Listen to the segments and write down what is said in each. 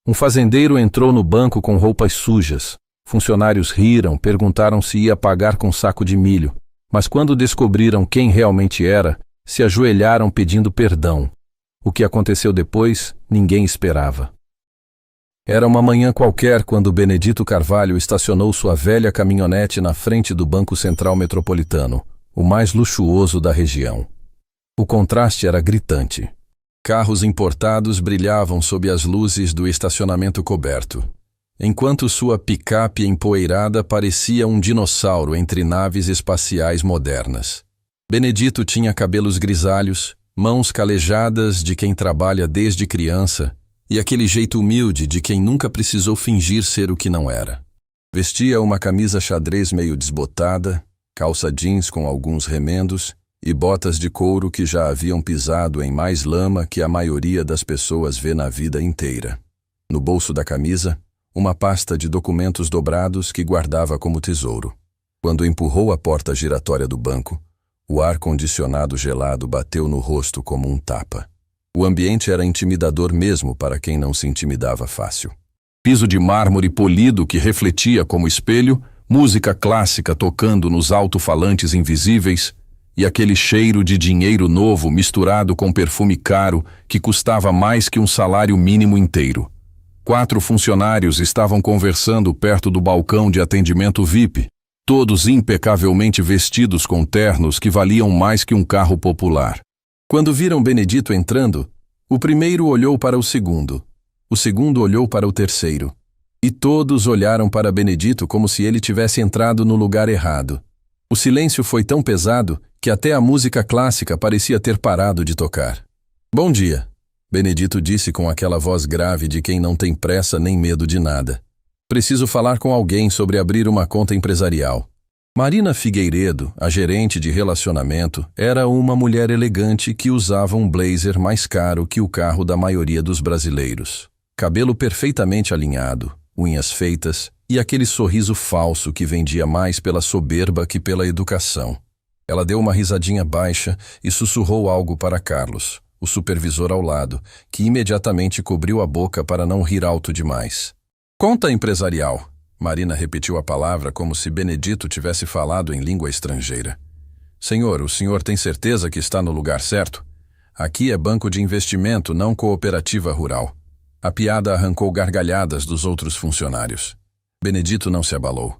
Um fazendeiro entrou no banco com roupas sujas. Funcionários riram, perguntaram se ia pagar com saco de milho, mas quando descobriram quem realmente era, se ajoelharam pedindo perdão. O que aconteceu depois, ninguém esperava. Era uma manhã qualquer quando Benedito Carvalho estacionou sua velha caminhonete na frente do Banco Central Metropolitano, o mais luxuoso da região. O contraste era gritante. Carros importados brilhavam sob as luzes do estacionamento coberto, enquanto sua picape empoeirada parecia um dinossauro entre naves espaciais modernas. Benedito tinha cabelos grisalhos, mãos calejadas de quem trabalha desde criança e aquele jeito humilde de quem nunca precisou fingir ser o que não era. Vestia uma camisa xadrez meio desbotada, calça jeans com alguns remendos e botas de couro que já haviam pisado em mais lama que a maioria das pessoas vê na vida inteira. No bolso da camisa, uma pasta de documentos dobrados que guardava como tesouro. Quando empurrou a porta giratória do banco, o ar-condicionado gelado bateu no rosto como um tapa. O ambiente era intimidador mesmo para quem não se intimidava fácil. Piso de mármore polido que refletia como espelho, música clássica tocando nos alto-falantes invisíveis e aquele cheiro de dinheiro novo misturado com perfume caro que custava mais que um salário mínimo inteiro. 4 funcionários estavam conversando perto do balcão de atendimento VIP, todos impecavelmente vestidos com ternos que valiam mais que um carro popular. Quando viram Benedito entrando, o primeiro olhou para o segundo olhou para o terceiro, e todos olharam para Benedito como se ele tivesse entrado no lugar errado. O silêncio foi tão pesado que até a música clássica parecia ter parado de tocar. "Bom dia", Benedito disse com aquela voz grave de quem não tem pressa nem medo de nada. "Preciso falar com alguém sobre abrir uma conta empresarial." Marina Figueiredo, a gerente de relacionamento, era uma mulher elegante que usava um blazer mais caro que o carro da maioria dos brasileiros. Cabelo perfeitamente alinhado, unhas feitas e aquele sorriso falso que vendia mais pela soberba que pela educação. Ela deu uma risadinha baixa e sussurrou algo para Carlos, o supervisor ao lado, que imediatamente cobriu a boca para não rir alto demais. "Conta empresarial." Marina repetiu a palavra como se Benedito tivesse falado em língua estrangeira. "Senhor, o senhor tem certeza que está no lugar certo? Aqui é banco de investimento, não cooperativa rural." A piada arrancou gargalhadas dos outros funcionários. Benedito não se abalou.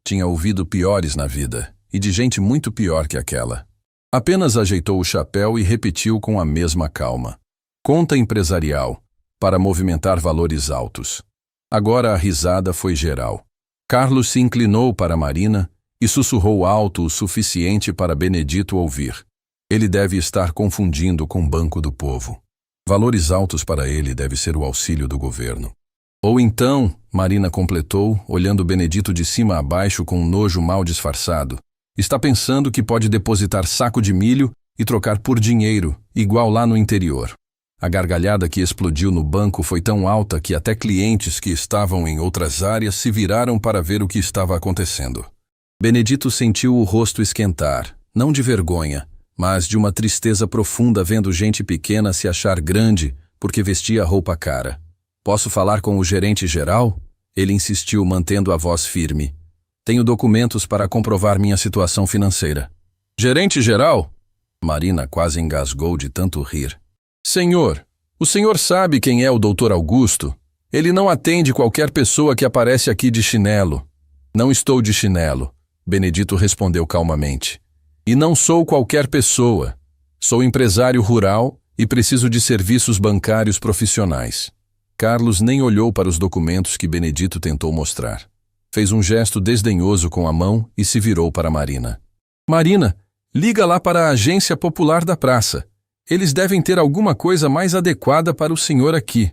Tinha ouvido piores na vida, e de gente muito pior que aquela. Apenas ajeitou o chapéu e repetiu com a mesma calma. "Conta empresarial, para movimentar valores altos." Agora a risada foi geral. Carlos se inclinou para Marina e sussurrou alto o suficiente para Benedito ouvir. Ele deve estar confundindo com Banco do Povo. Valores altos para ele deve ser o auxílio do governo. Ou então, Marina completou, olhando Benedito de cima a baixo com um nojo mal disfarçado, está pensando que pode depositar saco de milho e trocar por dinheiro, igual lá no interior. A gargalhada que explodiu no banco foi tão alta que até clientes que estavam em outras áreas se viraram para ver o que estava acontecendo. Benedito sentiu o rosto esquentar, não de vergonha, mas de uma tristeza profunda vendo gente pequena se achar grande porque vestia roupa cara. "Posso falar com o gerente geral?" Ele insistiu, mantendo a voz firme. "Tenho documentos para comprovar minha situação financeira." "Gerente geral?" Marina quase engasgou de tanto rir. "Senhor, o senhor sabe quem é o Dr. Augusto? Ele não atende qualquer pessoa que aparece aqui de chinelo." "Não estou de chinelo", Benedito respondeu calmamente. "E não sou qualquer pessoa. Sou empresário rural e preciso de serviços bancários profissionais." Carlos nem olhou para os documentos que Benedito tentou mostrar. Fez um gesto desdenhoso com a mão e se virou para Marina. "Marina, liga lá para a Agência Popular da Praça. Eles devem ter alguma coisa mais adequada para o senhor aqui."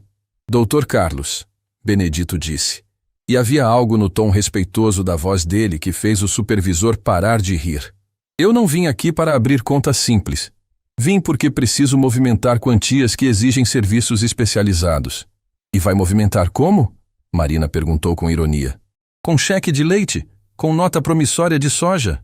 "Doutor Carlos", Benedito disse. E havia algo no tom respeitoso da voz dele que fez o supervisor parar de rir. "Eu não vim aqui para abrir conta simples. Vim porque preciso movimentar quantias que exigem serviços especializados." "E vai movimentar como?" Marina perguntou com ironia. "Com cheque de leite? Com nota promissória de soja?"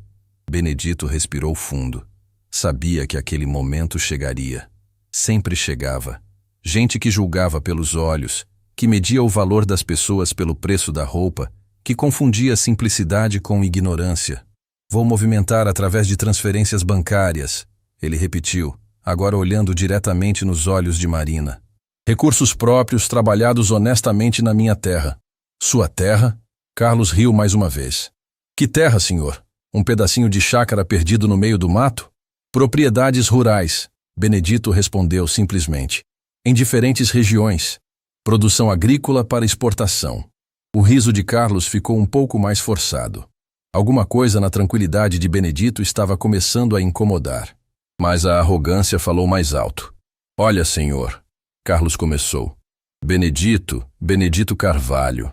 Benedito respirou fundo. Sabia que aquele momento chegaria. Sempre chegava. Gente que julgava pelos olhos, que media o valor das pessoas pelo preço da roupa, que confundia simplicidade com ignorância. Vou movimentar através de transferências bancárias, ele repetiu, agora olhando diretamente nos olhos de Marina. Recursos próprios trabalhados honestamente na minha terra. Sua terra? Carlos riu mais uma vez. Que terra, senhor? Um pedacinho de chácara perdido no meio do mato? Propriedades rurais, Benedito respondeu simplesmente. Em diferentes regiões. Produção agrícola para exportação. O riso de Carlos ficou um pouco mais forçado. Alguma coisa na tranquilidade de Benedito estava começando a incomodar. Mas a arrogância falou mais alto. Olha, senhor, Carlos começou. Benedito Carvalho.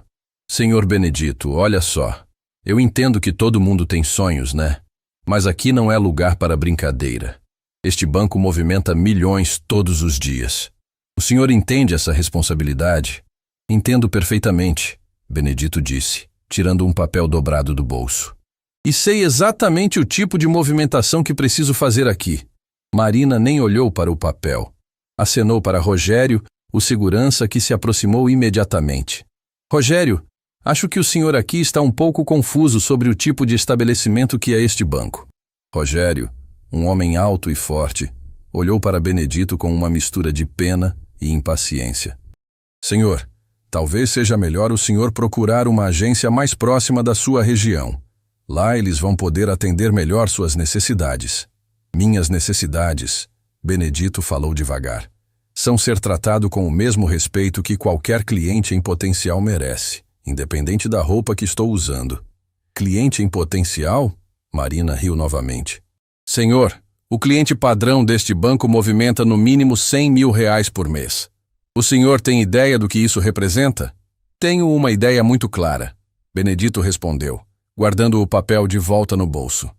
Senhor Benedito, olha só. Eu entendo que todo mundo tem sonhos, né? Mas aqui não é lugar para brincadeira. Este banco movimenta milhões todos os dias. O senhor entende essa responsabilidade? Entendo perfeitamente, Benedito disse, tirando um papel dobrado do bolso. E sei exatamente o tipo de movimentação que preciso fazer aqui. Marina nem olhou para o papel. Acenou para Rogério, o segurança, que se aproximou imediatamente. Rogério, acho que o senhor aqui está um pouco confuso sobre o tipo de estabelecimento que é este banco. Rogério, um homem alto e forte, olhou para Benedito com uma mistura de pena e impaciência. Senhor, talvez seja melhor o senhor procurar uma agência mais próxima da sua região. Lá eles vão poder atender melhor suas necessidades. Minhas necessidades, Benedito falou devagar, são ser tratado com o mesmo respeito que qualquer cliente em potencial merece, independente da roupa que estou usando. Cliente em potencial? Marina riu novamente. Senhor, o cliente padrão deste banco movimenta no mínimo R$100 mil por mês. O senhor tem ideia do que isso representa? Tenho uma ideia muito clara, Benedito respondeu, guardando o papel de volta no bolso.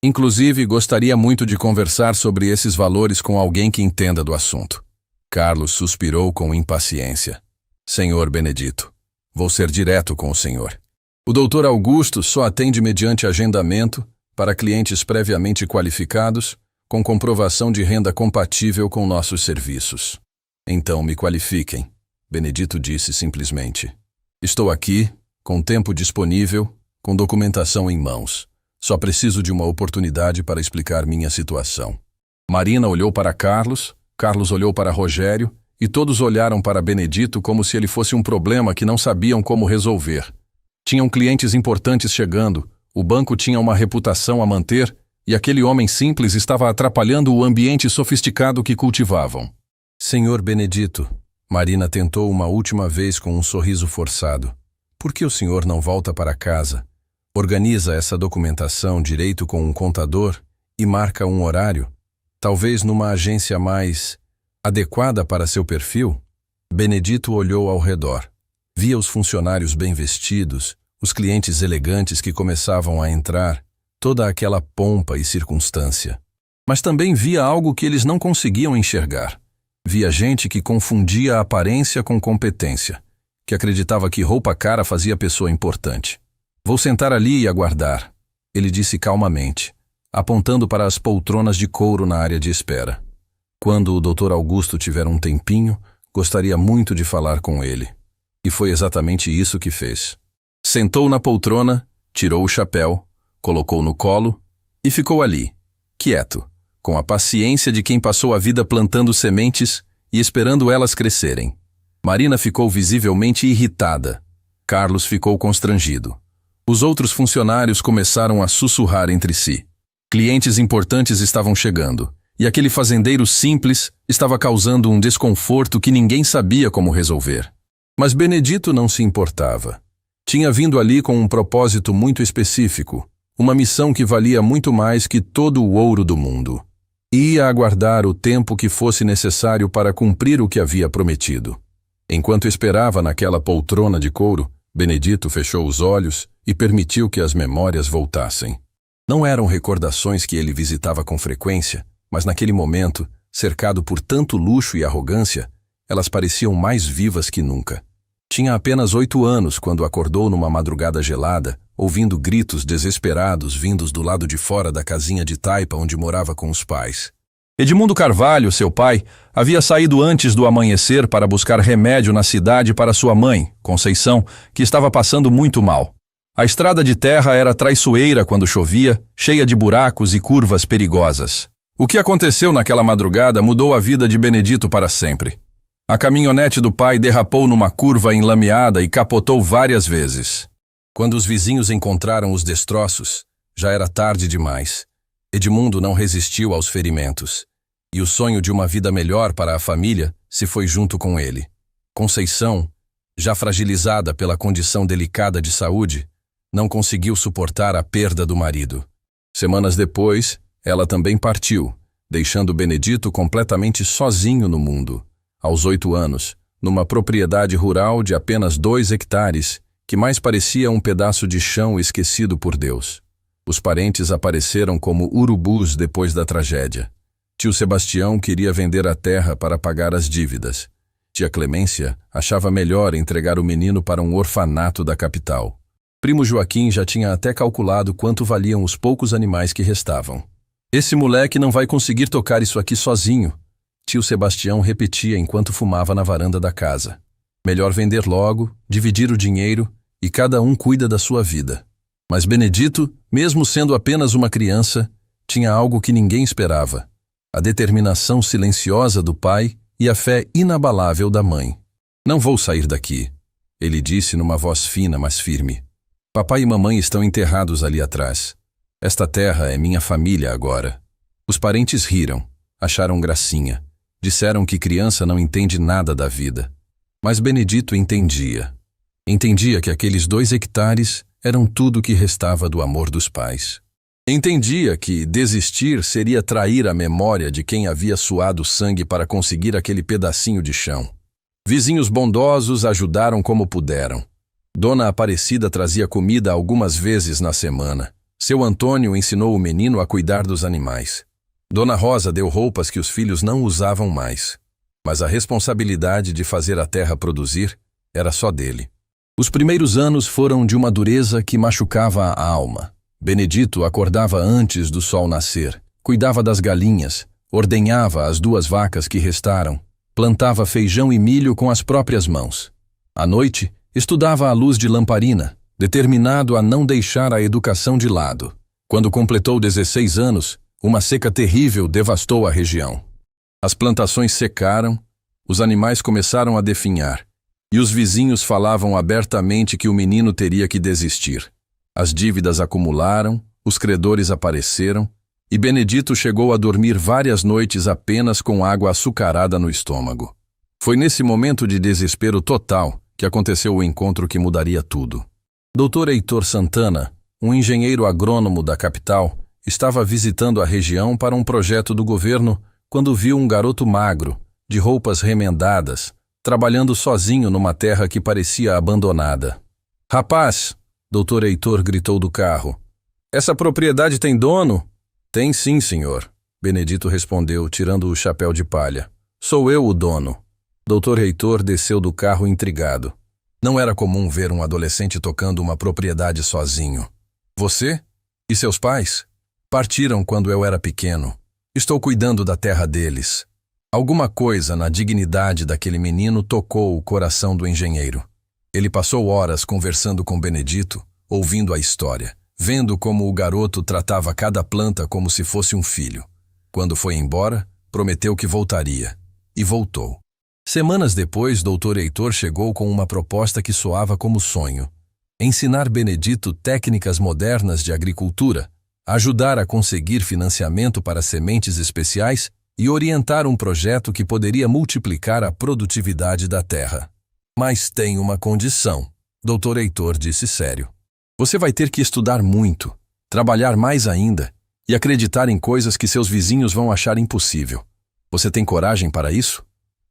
Inclusive, gostaria muito de conversar sobre esses valores com alguém que entenda do assunto. Carlos suspirou com impaciência. Senhor Benedito, vou ser direto com o senhor. O Dr. Augusto só atende mediante agendamento para clientes previamente qualificados, com comprovação de renda compatível com nossos serviços. Então me qualifiquem, Benedito disse simplesmente. Estou aqui, com tempo disponível, com documentação em mãos. Só preciso de uma oportunidade para explicar minha situação. Marina olhou para Carlos, Carlos olhou para Rogério, e todos olharam para Benedito como se ele fosse um problema que não sabiam como resolver. Tinham clientes importantes chegando, o banco tinha uma reputação a manter, e aquele homem simples estava atrapalhando o ambiente sofisticado que cultivavam. Senhor Benedito, Marina tentou uma última vez com um sorriso forçado. Por que o senhor não volta para casa? Organiza essa documentação direito com um contador e marca um horário, talvez numa agência mais adequada para seu perfil? Benedito olhou ao redor. Via os funcionários bem vestidos, os clientes elegantes que começavam a entrar, toda aquela pompa e circunstância. Mas também via algo que eles não conseguiam enxergar. Via gente que confundia a aparência com competência, que acreditava que roupa cara fazia pessoa importante. Vou sentar ali e aguardar, ele disse calmamente, apontando para as poltronas de couro na área de espera. Quando o Dr. Augusto tiver um tempinho, gostaria muito de falar com ele. E foi exatamente isso que fez. Sentou na poltrona, tirou o chapéu, colocou no colo e ficou ali, quieto, com a paciência de quem passou a vida plantando sementes e esperando elas crescerem. Marina ficou visivelmente irritada. Carlos ficou constrangido. Os outros funcionários começaram a sussurrar entre si. Clientes importantes estavam chegando, e aquele fazendeiro simples estava causando um desconforto que ninguém sabia como resolver. Mas Benedito não se importava. Tinha vindo ali com um propósito muito específico, uma missão que valia muito mais que todo o ouro do mundo. Ia aguardar o tempo que fosse necessário para cumprir o que havia prometido. Enquanto esperava naquela poltrona de couro, Benedito fechou os olhos e permitiu que as memórias voltassem. Não eram recordações que ele visitava com frequência, mas naquele momento, cercado por tanto luxo e arrogância, elas pareciam mais vivas que nunca. Tinha apenas 8 anos quando acordou numa madrugada gelada, ouvindo gritos desesperados vindos do lado de fora da casinha de taipa onde morava com os pais. Edmundo Carvalho, seu pai, havia saído antes do amanhecer para buscar remédio na cidade para sua mãe, Conceição, que estava passando muito mal. A estrada de terra era traiçoeira quando chovia, cheia de buracos e curvas perigosas. O que aconteceu naquela madrugada mudou a vida de Benedito para sempre. A caminhonete do pai derrapou numa curva enlameada e capotou várias vezes. Quando os vizinhos encontraram os destroços, já era tarde demais. Edmundo não resistiu aos ferimentos, e o sonho de uma vida melhor para a família se foi junto com ele. Conceição, já fragilizada pela condição delicada de saúde, não conseguiu suportar a perda do marido. Semanas depois, ela também partiu, deixando Benedito completamente sozinho no mundo. Aos 8 anos, numa propriedade rural de apenas 2 hectares, que mais parecia um pedaço de chão esquecido por Deus. Os parentes apareceram como urubus depois da tragédia. Tio Sebastião queria vender a terra para pagar as dívidas. Tia Clemência achava melhor entregar o menino para um orfanato da capital. Primo Joaquim já tinha até calculado quanto valiam os poucos animais que restavam. Esse moleque não vai conseguir tocar isso aqui sozinho, tio Sebastião repetia enquanto fumava na varanda da casa. Melhor vender logo, dividir o dinheiro e cada um cuida da sua vida. Mas Benedito, mesmo sendo apenas uma criança, tinha algo que ninguém esperava: a determinação silenciosa do pai e a fé inabalável da mãe. Não vou sair daqui, ele disse numa voz fina, mas firme. Papai e mamãe estão enterrados ali atrás. Esta terra é minha família agora. Os parentes riram, acharam gracinha. Disseram que criança não entende nada da vida. Mas Benedito entendia. Entendia que aqueles 2 hectares eram tudo que restava do amor dos pais. Entendia que desistir seria trair a memória de quem havia suado sangue para conseguir aquele pedacinho de chão. Vizinhos bondosos ajudaram como puderam. Dona Aparecida trazia comida algumas vezes na semana. Seu Antônio ensinou o menino a cuidar dos animais. Dona Rosa deu roupas que os filhos não usavam mais. Mas a responsabilidade de fazer a terra produzir era só dele. Os primeiros anos foram de uma dureza que machucava a alma. Benedito acordava antes do sol nascer, cuidava das galinhas, ordenhava as 2 vacas que restaram, plantava feijão e milho com as próprias mãos. À noite, estudava à luz de lamparina, determinado a não deixar a educação de lado. Quando completou 16 anos, uma seca terrível devastou a região. As plantações secaram, os animais começaram a definhar, e os vizinhos falavam abertamente que o menino teria que desistir. As dívidas acumularam, os credores apareceram, e Benedito chegou a dormir várias noites apenas com água açucarada no estômago. Foi nesse momento de desespero total que aconteceu o encontro que mudaria tudo. Dr. Heitor Santana, um engenheiro agrônomo da capital, estava visitando a região para um projeto do governo quando viu um garoto magro, de roupas remendadas, trabalhando sozinho numa terra que parecia abandonada. «Rapaz!» Dr. Heitor gritou do carro. «Essa propriedade tem dono?» «Tem sim, senhor», Benedito respondeu, tirando o chapéu de palha. «Sou eu o dono». Dr. Heitor desceu do carro intrigado. Não era comum ver um adolescente tocando uma propriedade sozinho. «Você? E seus pais?» «Partiram quando eu era pequeno. Estou cuidando da terra deles». Alguma coisa na dignidade daquele menino tocou o coração do engenheiro. Ele passou horas conversando com Benedito, ouvindo a história, vendo como o garoto tratava cada planta como se fosse um filho. Quando foi embora, prometeu que voltaria. E voltou. Semanas depois, Dr. Heitor chegou com uma proposta que soava como sonho: ensinar Benedito técnicas modernas de agricultura, ajudar a conseguir financiamento para sementes especiais e orientar um projeto que poderia multiplicar a produtividade da terra. «Mas tem uma condição», Dr. Heitor disse sério. «Você vai ter que estudar muito, trabalhar mais ainda e acreditar em coisas que seus vizinhos vão achar impossível. Você tem coragem para isso?»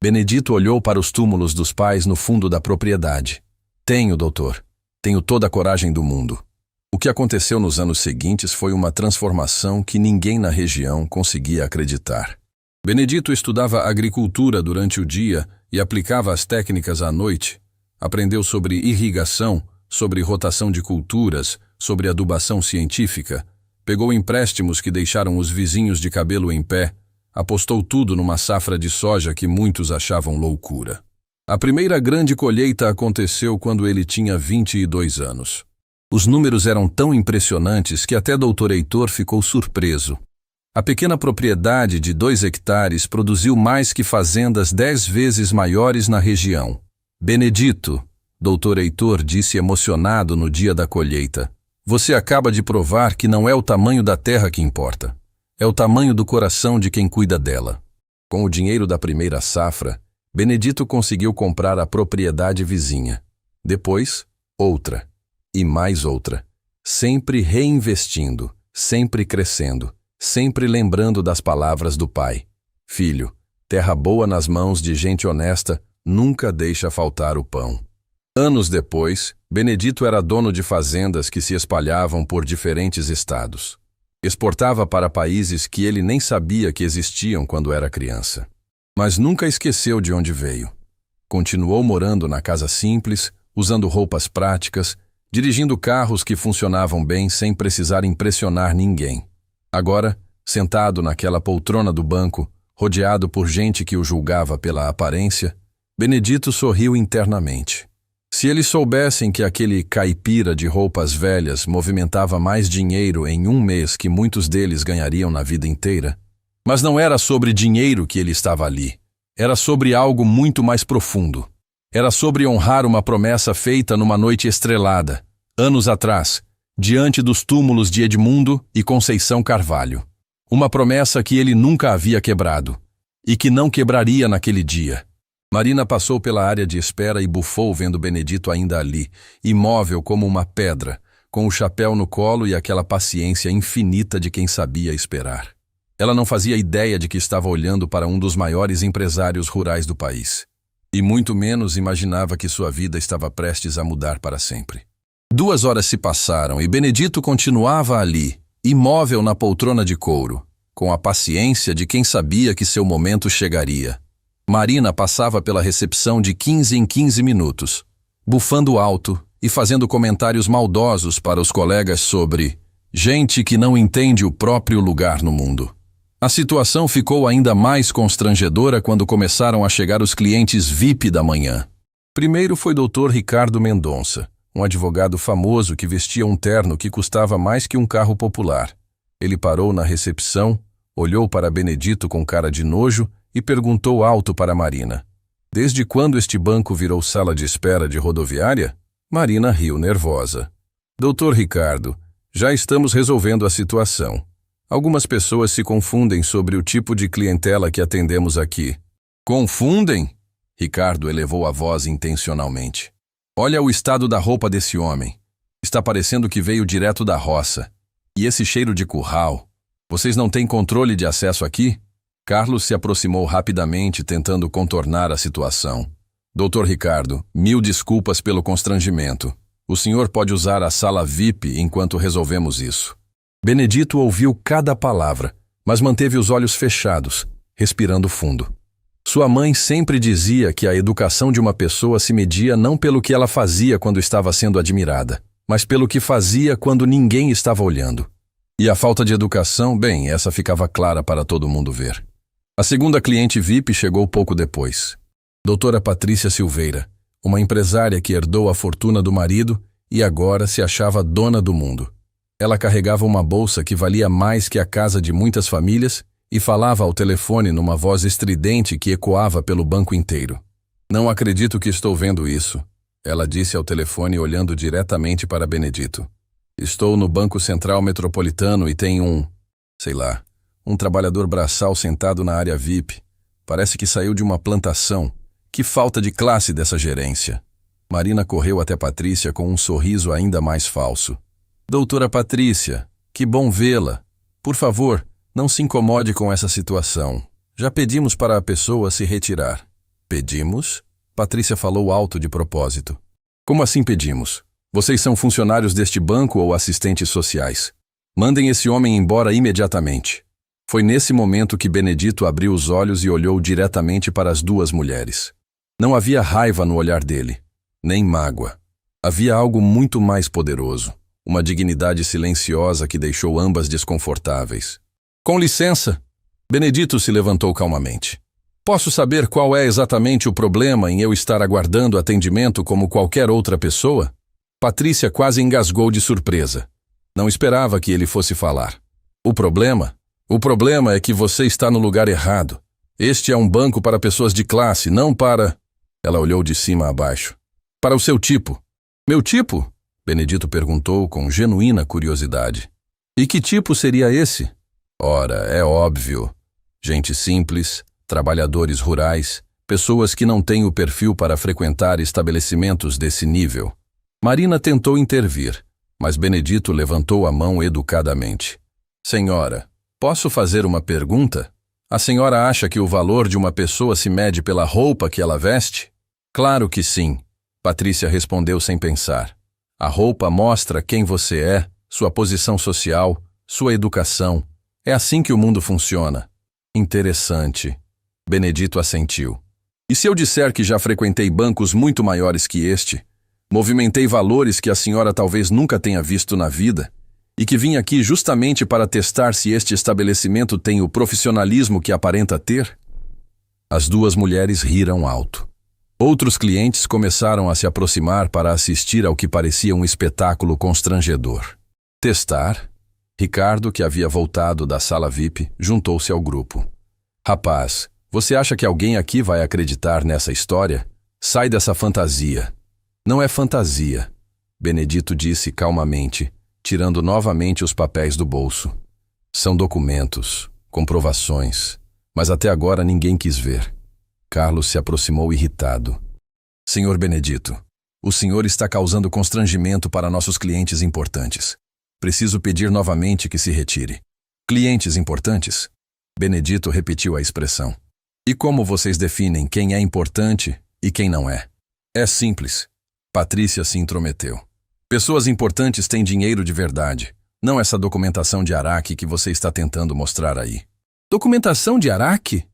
Benedito olhou para os túmulos dos pais no fundo da propriedade. «Tenho, doutor. Tenho toda a coragem do mundo». O que aconteceu nos anos seguintes foi uma transformação que ninguém na região conseguia acreditar. Benedito estudava agricultura durante o dia e aplicava as técnicas à noite. Aprendeu sobre irrigação, sobre rotação de culturas, sobre adubação científica. Pegou empréstimos que deixaram os vizinhos de cabelo em pé. Apostou tudo numa safra de soja que muitos achavam loucura. A primeira grande colheita aconteceu quando ele tinha 22 anos. Os números eram tão impressionantes que até Dr. Heitor ficou surpreso. A pequena propriedade de 2 hectares produziu mais que fazendas 10 vezes maiores na região. Benedito, Dr. Heitor disse emocionado no dia da colheita, você acaba de provar que não é o tamanho da terra que importa. É o tamanho do coração de quem cuida dela. Com o dinheiro da primeira safra, Benedito conseguiu comprar a propriedade vizinha. Depois, outra. E mais outra. Sempre reinvestindo, sempre crescendo, sempre lembrando das palavras do pai. Filho, terra boa nas mãos de gente honesta nunca deixa faltar o pão. Anos depois, Benedito era dono de fazendas que se espalhavam por diferentes estados. Exportava para países que ele nem sabia que existiam quando era criança. Mas nunca esqueceu de onde veio. Continuou morando na casa simples, usando roupas práticas, dirigindo carros que funcionavam bem sem precisar impressionar ninguém. Agora, sentado naquela poltrona do banco, rodeado por gente que o julgava pela aparência, Benedito sorriu internamente. Se eles soubessem que aquele caipira de roupas velhas movimentava mais dinheiro em um mês que muitos deles ganhariam na vida inteira. Mas não era sobre dinheiro que ele estava ali. Era sobre algo muito mais profundo. Era sobre honrar uma promessa feita numa noite estrelada, anos atrás, diante dos túmulos de Edmundo e Conceição Carvalho. Uma promessa que ele nunca havia quebrado, e que não quebraria naquele dia. Marina passou pela área de espera e bufou vendo Benedito ainda ali, imóvel como uma pedra, com o chapéu no colo e aquela paciência infinita de quem sabia esperar. Ela não fazia ideia de que estava olhando para um dos maiores empresários rurais do país. E muito menos imaginava que sua vida estava prestes a mudar para sempre. 2 horas se passaram e Benedito continuava ali, imóvel na poltrona de couro, com a paciência de quem sabia que seu momento chegaria. Marina passava pela recepção de 15 em 15 minutos, bufando alto e fazendo comentários maldosos para os colegas sobre gente que não entende o próprio lugar no mundo. A situação ficou ainda mais constrangedora quando começaram a chegar os clientes VIP da manhã. Primeiro foi Dr. Ricardo Mendonça, um advogado famoso que vestia um terno que custava mais que um carro popular. Ele parou na recepção, olhou para Benedito com cara de nojo e perguntou alto para Marina. Desde quando este banco virou sala de espera de rodoviária? Marina riu nervosa. Doutor Ricardo, já estamos resolvendo a situação. Algumas pessoas se confundem sobre o tipo de clientela que atendemos aqui. Confundem? Ricardo elevou a voz intencionalmente. Olha o estado da roupa desse homem. Está parecendo que veio direto da roça. E esse cheiro de curral. Vocês não têm controle de acesso aqui? Carlos se aproximou rapidamente, tentando contornar a situação. Doutor Ricardo, 1000 desculpas pelo constrangimento. O senhor pode usar a sala VIP enquanto resolvemos isso. Benedito ouviu cada palavra, mas manteve os olhos fechados, respirando fundo. Sua mãe sempre dizia que a educação de uma pessoa se media não pelo que ela fazia quando estava sendo admirada, mas pelo que fazia quando ninguém estava olhando. E a falta de educação, bem, essa ficava clara para todo mundo ver. A segunda cliente VIP chegou pouco depois. Doutora Patrícia Silveira, uma empresária que herdou a fortuna do marido e agora se achava dona do mundo. Ela carregava uma bolsa que valia mais que a casa de muitas famílias e falava ao telefone numa voz estridente que ecoava pelo banco inteiro. Não acredito que estou vendo isso, ela disse ao telefone olhando diretamente para Benedito. Estou no Banco Central Metropolitano e tem um trabalhador braçal sentado na área VIP. Parece que saiu de uma plantação. Que falta de classe dessa gerência. Marina correu até Patrícia com um sorriso ainda mais falso. Doutora Patrícia, que bom vê-la. Por favor, não se incomode com essa situação. Já pedimos para a pessoa se retirar. Pedimos? Patrícia falou alto de propósito. Como assim pedimos? Vocês são funcionários deste banco ou assistentes sociais? Mandem esse homem embora imediatamente. Foi nesse momento que Benedito abriu os olhos e olhou diretamente para as 2 mulheres. Não havia raiva no olhar dele, nem mágoa. Havia algo muito mais poderoso, uma dignidade silenciosa que deixou ambas desconfortáveis. Com licença! Benedito se levantou calmamente. Posso saber qual é exatamente o problema em eu estar aguardando atendimento como qualquer outra pessoa? Patrícia quase engasgou de surpresa. Não esperava que ele fosse falar. O problema é que você está no lugar errado. Este é um banco para pessoas de classe, não para... Ela olhou de cima a baixo. Para o seu tipo. Meu tipo? Benedito perguntou com genuína curiosidade. E que tipo seria esse? Ora, é óbvio. Gente simples, trabalhadores rurais, pessoas que não têm o perfil para frequentar estabelecimentos desse nível. Marina tentou intervir, mas Benedito levantou a mão educadamente. Senhora, posso fazer uma pergunta? A senhora acha que o valor de uma pessoa se mede pela roupa que ela veste? Claro que sim, Patrícia respondeu sem pensar. A roupa mostra quem você é, sua posição social, sua educação. É assim que o mundo funciona. Interessante. Benedito assentiu. E se eu disser que já frequentei bancos muito maiores que este, movimentei valores que a senhora talvez nunca tenha visto na vida, e que vim aqui justamente para testar se este estabelecimento tem o profissionalismo que aparenta ter? As duas mulheres riram alto. Outros clientes começaram a se aproximar para assistir ao que parecia um espetáculo constrangedor. Testar? Ricardo, que havia voltado da sala VIP, juntou-se ao grupo. Rapaz, você acha que alguém aqui vai acreditar nessa história? Sai dessa fantasia. Não é fantasia, Benedito disse calmamente, tirando novamente os papéis do bolso. São documentos, comprovações, mas até agora ninguém quis ver. Carlos se aproximou irritado. Senhor Benedito, o senhor está causando constrangimento para nossos clientes importantes. Preciso pedir novamente que se retire. Clientes importantes? Benedito repetiu a expressão. E como vocês definem quem é importante e quem não é? É simples. Patrícia se intrometeu. Pessoas importantes têm dinheiro de verdade, não essa documentação de Araque que você está tentando mostrar aí. Documentação de Araque?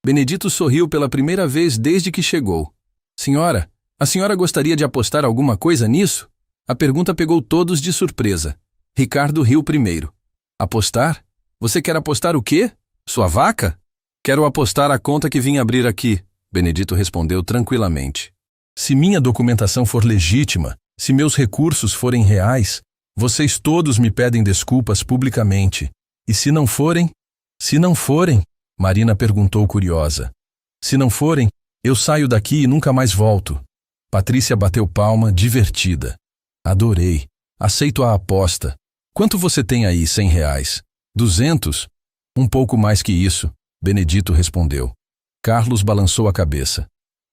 Benedito sorriu pela primeira vez desde que chegou. Senhora, a senhora gostaria de apostar alguma coisa nisso? A pergunta pegou todos de surpresa. Ricardo riu primeiro. Apostar? Você quer apostar o quê? Sua vaca? Quero apostar a conta que vim abrir aqui, Benedito respondeu tranquilamente. Se minha documentação for legítima, se meus recursos forem reais, vocês todos me pedem desculpas publicamente. E se não forem? Se não forem? Marina perguntou curiosa. Se não forem, eu saio daqui e nunca mais volto. Patrícia bateu palma, divertida. Adorei. Aceito a aposta. Quanto você tem aí, R$100? 200? Um pouco mais que isso, Benedito respondeu. Carlos balançou a cabeça.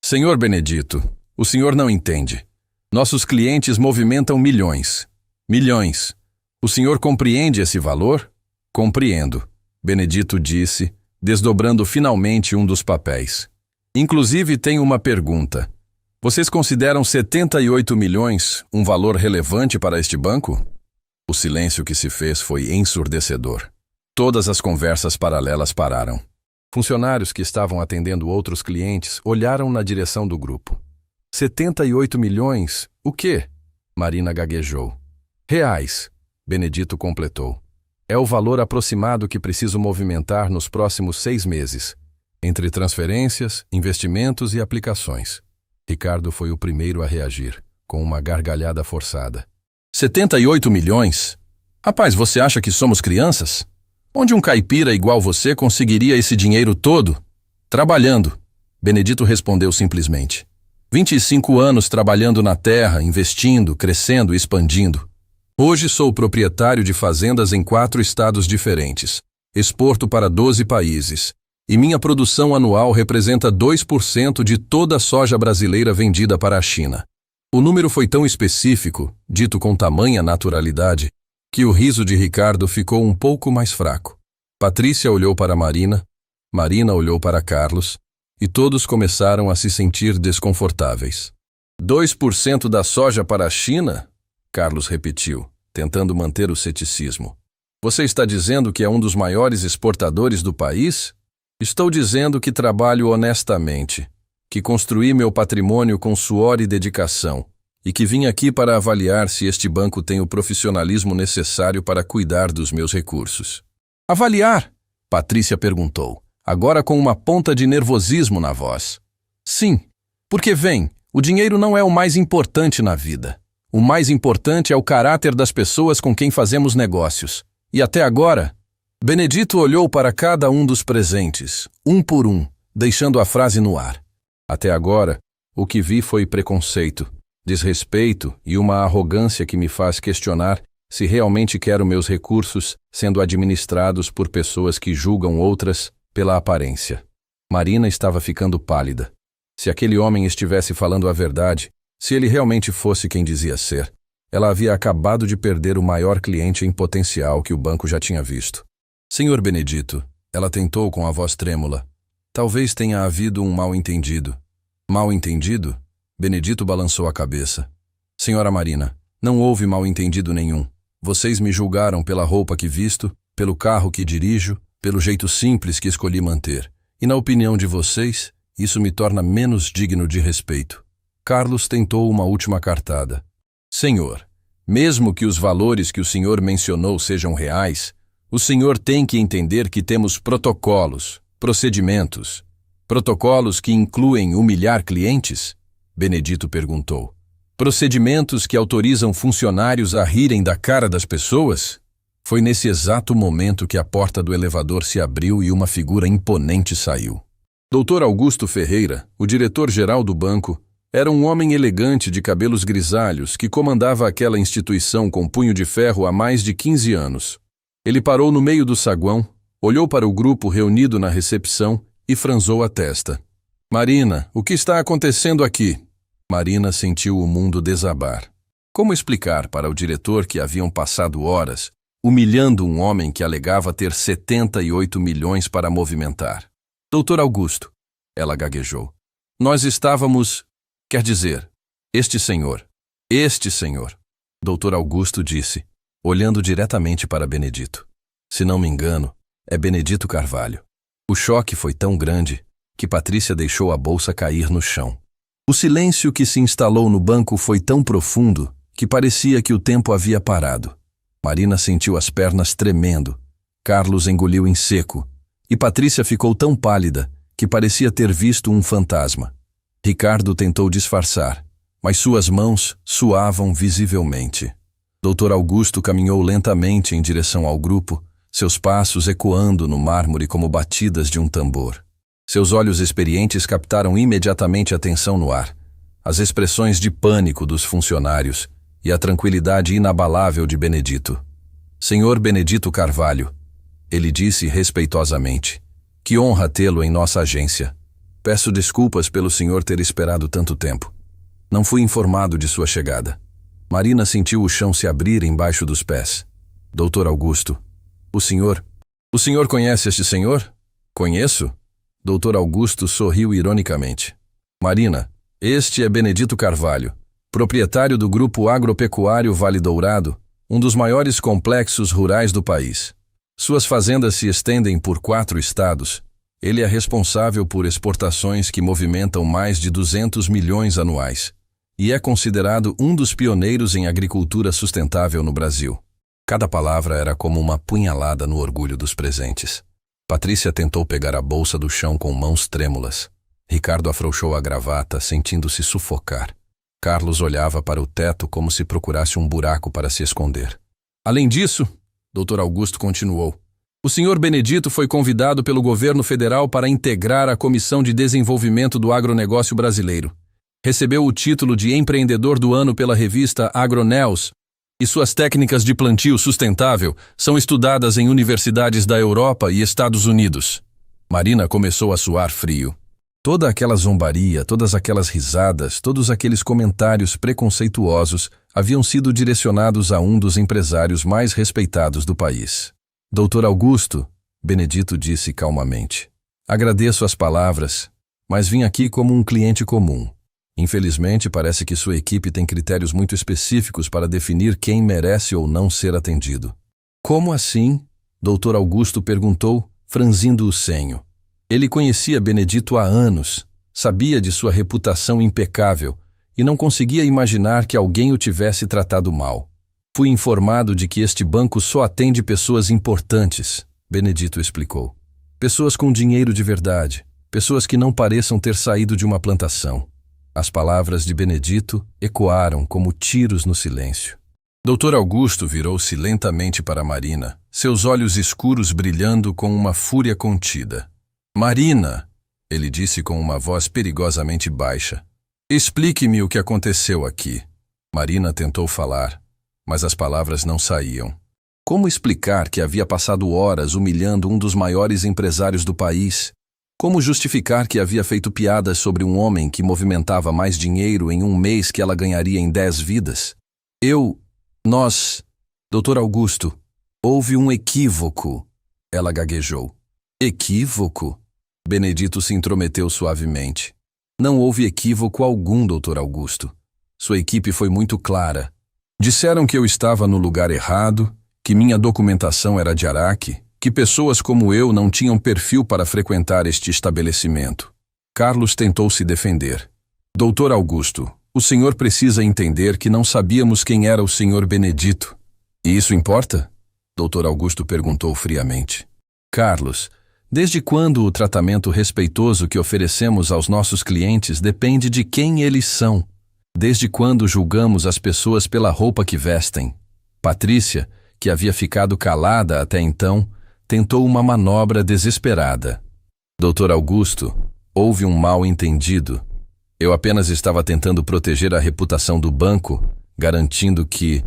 Senhor Benedito, o senhor não entende. Nossos clientes movimentam milhões. Milhões. O senhor compreende esse valor? Compreendo, Benedito disse, desdobrando finalmente um dos papéis. Inclusive tenho uma pergunta. Vocês consideram 78 milhões um valor relevante para este banco? O silêncio que se fez foi ensurdecedor. Todas as conversas paralelas pararam. Funcionários que estavam atendendo outros clientes olharam na direção do grupo. 78 milhões? O quê? Marina gaguejou. Reais, Benedito completou. É o valor aproximado que preciso movimentar nos próximos 6 meses, entre transferências, investimentos e aplicações. Ricardo foi o primeiro a reagir, com uma gargalhada forçada. 78 milhões? Rapaz, você acha que somos crianças? Onde um caipira igual você conseguiria esse dinheiro todo? Trabalhando, Benedito respondeu simplesmente. 25 anos trabalhando na terra, investindo, crescendo e expandindo. Hoje sou proprietário de fazendas em 4 estados diferentes, exporto para 12 países, e minha produção anual representa 2% de toda a soja brasileira vendida para a China. O número foi tão específico, dito com tamanha naturalidade, que o riso de Ricardo ficou um pouco mais fraco. Patrícia olhou para Marina, Marina olhou para Carlos, e todos começaram a se sentir desconfortáveis. 2% da soja para a China? Carlos repetiu, tentando manter o ceticismo. Você está dizendo que é um dos maiores exportadores do país? Estou dizendo que trabalho honestamente, que construí meu patrimônio com suor e dedicação, e que vim aqui para avaliar se este banco tem o profissionalismo necessário para cuidar dos meus recursos. Avaliar? Patrícia perguntou, agora com uma ponta de nervosismo na voz. Sim, porque o dinheiro não é o mais importante na vida. O mais importante é o caráter das pessoas com quem fazemos negócios. E até agora, Benedito olhou para cada um dos presentes, um por um, deixando a frase no ar. Até agora, o que vi foi preconceito, desrespeito e uma arrogância que me faz questionar se realmente quero meus recursos sendo administrados por pessoas que julgam outras pela aparência. Marina estava ficando pálida. Se aquele homem estivesse falando a verdade, se ele realmente fosse quem dizia ser, ela havia acabado de perder o maior cliente em potencial que o banco já tinha visto. Senhor Benedito, ela tentou com a voz trêmula. Talvez tenha havido um mal-entendido. Mal-entendido? Benedito balançou a cabeça. Senhora Marina, não houve mal-entendido nenhum. Vocês me julgaram pela roupa que visto, pelo carro que dirijo, pelo jeito simples que escolhi manter. E na opinião de vocês, isso me torna menos digno de respeito. Carlos tentou uma última cartada. Senhor, mesmo que os valores que o senhor mencionou sejam reais, o senhor tem que entender que temos protocolos, procedimentos. Protocolos que incluem humilhar clientes? Benedito perguntou. Procedimentos que autorizam funcionários a rirem da cara das pessoas? Foi nesse exato momento que a porta do elevador se abriu e uma figura imponente saiu. Dr. Augusto Ferreira, o diretor-geral do banco, era um homem elegante de cabelos grisalhos que comandava aquela instituição com punho de ferro há mais de 15 anos. Ele parou no meio do saguão, olhou para o grupo reunido na recepção e franzou a testa. Marina, o que está acontecendo aqui? Marina sentiu o mundo desabar. Como explicar para o diretor que haviam passado horas, humilhando um homem que alegava ter 78 milhões para movimentar? Doutor Augusto, ela gaguejou. Nós estávamos... Quer dizer, este senhor. Doutor Augusto disse, olhando diretamente para Benedito. Se não me engano, é Benedito Carvalho. O choque foi tão grande que Patrícia deixou a bolsa cair no chão. O silêncio que se instalou no banco foi tão profundo que parecia que o tempo havia parado. Marina sentiu as pernas tremendo, Carlos engoliu em seco, e Patrícia ficou tão pálida que parecia ter visto um fantasma. Ricardo tentou disfarçar, mas suas mãos suavam visivelmente. Dr. Augusto caminhou lentamente em direção ao grupo, seus passos ecoando no mármore como batidas de um tambor. Seus olhos experientes captaram imediatamente a tensão no ar, as expressões de pânico dos funcionários e a tranquilidade inabalável de Benedito. Senhor Benedito Carvalho, ele disse respeitosamente, que honra tê-lo em nossa agência. Peço desculpas pelo senhor ter esperado tanto tempo. Não fui informado de sua chegada. Marina sentiu o chão se abrir embaixo dos pés. Doutor Augusto, o senhor conhece este senhor? Conheço. Doutor Augusto sorriu ironicamente. Marina, este é Benedito Carvalho, proprietário do Grupo Agropecuário Vale Dourado, um dos maiores complexos rurais do país. Suas fazendas se estendem por 4 estados. Ele é responsável por exportações que movimentam mais de 200 milhões anuais e é considerado um dos pioneiros em agricultura sustentável no Brasil. Cada palavra era como uma punhalada no orgulho dos presentes. Patrícia tentou pegar a bolsa do chão com mãos trêmulas. Ricardo afrouxou a gravata, sentindo-se sufocar. Carlos olhava para o teto como se procurasse um buraco para se esconder. Além disso, Dr. Augusto continuou, o senhor Benedito foi convidado pelo governo federal para integrar a Comissão de Desenvolvimento do Agronegócio Brasileiro. Recebeu o título de Empreendedor do Ano pela revista AgroNews e suas técnicas de plantio sustentável são estudadas em universidades da Europa e Estados Unidos. Marina começou a suar frio. Toda aquela zombaria, todas aquelas risadas, todos aqueles comentários preconceituosos haviam sido direcionados a um dos empresários mais respeitados do país. Doutor Augusto, Benedito disse calmamente, agradeço as palavras, mas vim aqui como um cliente comum. Infelizmente, parece que sua equipe tem critérios muito específicos para definir quem merece ou não ser atendido. Como assim? Doutor Augusto perguntou, franzindo o senho. Ele conhecia Benedito há anos, sabia de sua reputação impecável e não conseguia imaginar que alguém o tivesse tratado mal. Fui informado de que este banco só atende pessoas importantes, Benedito explicou. Pessoas com dinheiro de verdade. Pessoas que não pareçam ter saído de uma plantação. As palavras de Benedito ecoaram como tiros no silêncio. Dr. Augusto virou-se lentamente para Marina, seus olhos escuros brilhando com uma fúria contida. Marina, ele disse com uma voz perigosamente baixa. Explique-me o que aconteceu aqui. Marina tentou falar, mas as palavras não saíam. Como explicar que havia passado horas humilhando um dos maiores empresários do país? Como justificar que havia feito piadas sobre um homem que movimentava mais dinheiro em um mês que ela ganharia em 10 vidas? Nós, Dr. Augusto, houve um equívoco, ela gaguejou. Equívoco? Benedito se intrometeu suavemente. Não houve equívoco algum, Dr. Augusto. Sua equipe foi muito clara. Disseram que eu estava no lugar errado, que minha documentação era de Araque, que pessoas como eu não tinham perfil para frequentar este estabelecimento. Carlos tentou se defender. Dr. Augusto, o senhor precisa entender que não sabíamos quem era o senhor Benedito. E isso importa? Dr. Augusto perguntou friamente. Carlos, desde quando o tratamento respeitoso que oferecemos aos nossos clientes depende de quem eles são? Desde quando julgamos as pessoas pela roupa que vestem? Patrícia, que havia ficado calada até então, tentou uma manobra desesperada. Dr. Augusto, houve um mal-entendido. Eu apenas estava tentando proteger a reputação do banco, garantindo que...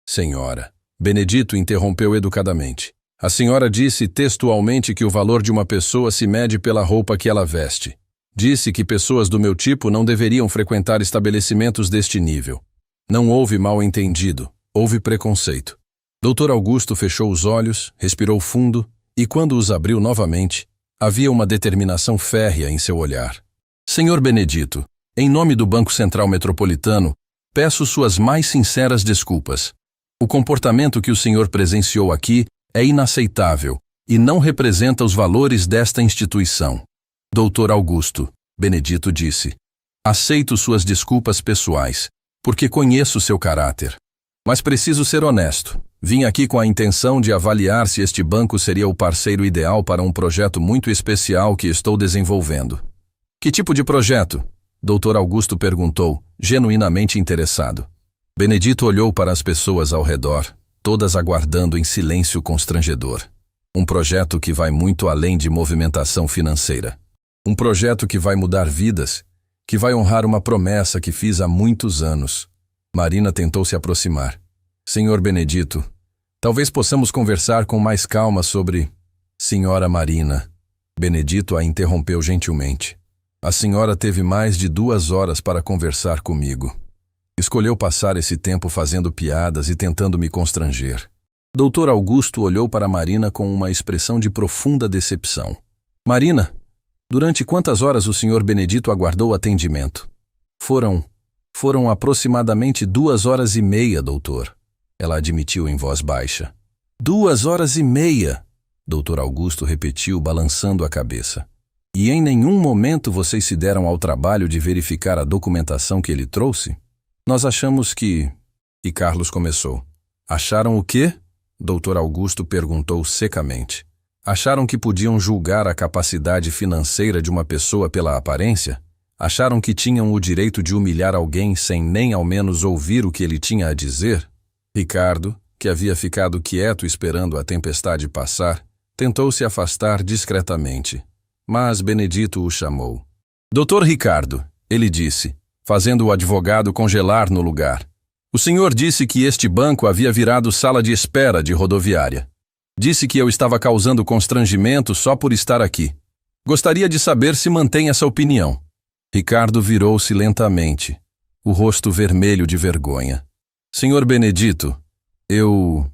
Senhora, Benedito interrompeu educadamente. A senhora disse textualmente que o valor de uma pessoa se mede pela roupa que ela veste. Disse que pessoas do meu tipo não deveriam frequentar estabelecimentos deste nível. Não houve mal-entendido, houve preconceito. Dr. Augusto fechou os olhos, respirou fundo e, quando os abriu novamente, havia uma determinação férrea em seu olhar. Senhor Benedito, em nome do Banco Central Metropolitano, peço suas mais sinceras desculpas. O comportamento que o senhor presenciou aqui é inaceitável e não representa os valores desta instituição. Dr. Augusto, Benedito disse, aceito suas desculpas pessoais, porque conheço seu caráter. Mas preciso ser honesto. Vim aqui com a intenção de avaliar se este banco seria o parceiro ideal para um projeto muito especial que estou desenvolvendo. Que tipo de projeto? Dr. Augusto perguntou, genuinamente interessado. Benedito olhou para as pessoas ao redor, todas aguardando em silêncio constrangedor. Um projeto que vai muito além de movimentação financeira. Um projeto que vai mudar vidas, que vai honrar uma promessa que fiz há muitos anos. Marina tentou se aproximar. Senhor Benedito, talvez possamos conversar com mais calma sobre... Senhora Marina. Benedito a interrompeu gentilmente. A senhora teve mais de 2 horas para conversar comigo. Escolheu passar esse tempo fazendo piadas e tentando me constranger. Dr. Augusto olhou para Marina com uma expressão de profunda decepção. Marina, durante quantas horas o senhor Benedito aguardou atendimento? Foram aproximadamente 2h30, doutor. Ela admitiu em voz baixa. 2h30, Dr. Augusto repetiu, balançando a cabeça. E em nenhum momento vocês se deram ao trabalho de verificar a documentação que ele trouxe? Nós achamos que... E Carlos começou. Acharam o quê? Dr. Augusto perguntou secamente. Acharam que podiam julgar a capacidade financeira de uma pessoa pela aparência? Acharam que tinham o direito de humilhar alguém sem nem ao menos ouvir o que ele tinha a dizer? Ricardo, que havia ficado quieto esperando a tempestade passar, tentou se afastar discretamente. Mas Benedito o chamou. Doutor Ricardo, ele disse, fazendo o advogado congelar no lugar. O senhor disse que este banco havia virado sala de espera de rodoviária. Disse que eu estava causando constrangimento só por estar aqui. Gostaria de saber se mantém essa opinião. Ricardo virou-se lentamente, o rosto vermelho de vergonha. Senhor Benedito, eu...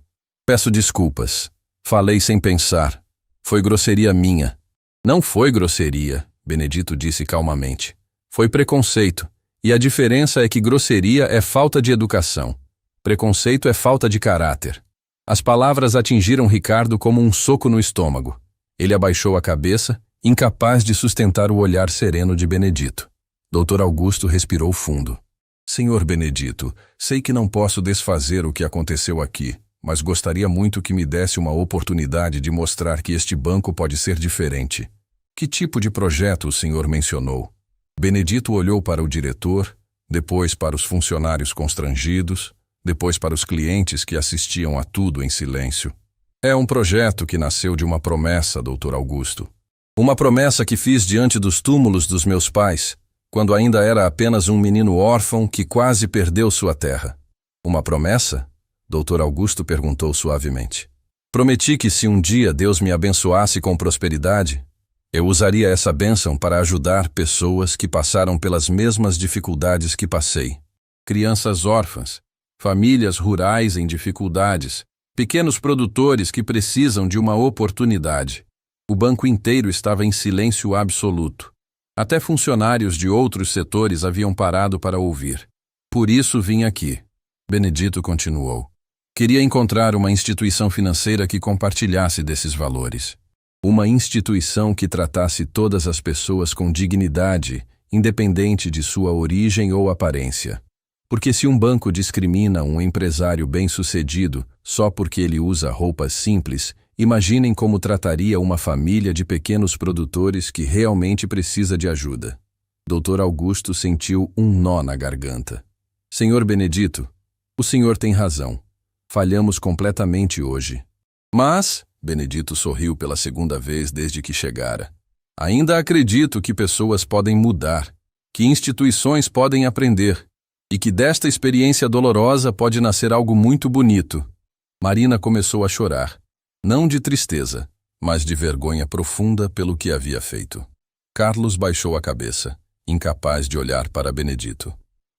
peço desculpas. Falei sem pensar. Foi grosseria minha. Não foi grosseria, Benedito disse calmamente. Foi preconceito. E a diferença é que grosseria é falta de educação. Preconceito é falta de caráter. As palavras atingiram Ricardo como um soco no estômago. Ele abaixou a cabeça, incapaz de sustentar o olhar sereno de Benedito. Dr. Augusto respirou fundo. Senhor Benedito, sei que não posso desfazer o que aconteceu aqui, mas gostaria muito que me desse uma oportunidade de mostrar que este banco pode ser diferente. Que tipo de projeto o senhor mencionou? Benedito olhou para o diretor, depois para os funcionários constrangidos, depois para os clientes que assistiam a tudo em silêncio. É um projeto que nasceu de uma promessa, Dr. Augusto. Uma promessa que fiz diante dos túmulos dos meus pais, quando ainda era apenas um menino órfão que quase perdeu sua terra. Uma promessa? Dr. Augusto perguntou suavemente. Prometi que se um dia Deus me abençoasse com prosperidade, eu usaria essa bênção para ajudar pessoas que passaram pelas mesmas dificuldades que passei. Crianças órfãs, famílias rurais em dificuldades, pequenos produtores que precisam de uma oportunidade. O banco inteiro estava em silêncio absoluto. Até funcionários de outros setores haviam parado para ouvir. Por isso vim aqui. Benedito continuou. Queria encontrar uma instituição financeira que compartilhasse desses valores. Uma instituição que tratasse todas as pessoas com dignidade, independente de sua origem ou aparência. Porque se um banco discrimina um empresário bem-sucedido só porque ele usa roupas simples, imaginem como trataria uma família de pequenos produtores que realmente precisa de ajuda. Dr. Augusto sentiu um nó na garganta. Senhor Benedito, o senhor tem razão. Falhamos completamente hoje. Mas, Benedito sorriu pela segunda vez desde que chegara, ainda acredito que pessoas podem mudar, que instituições podem aprender, e que desta experiência dolorosa pode nascer algo muito bonito. Marina começou a chorar, não de tristeza, mas de vergonha profunda pelo que havia feito. Carlos baixou a cabeça, incapaz de olhar para Benedito.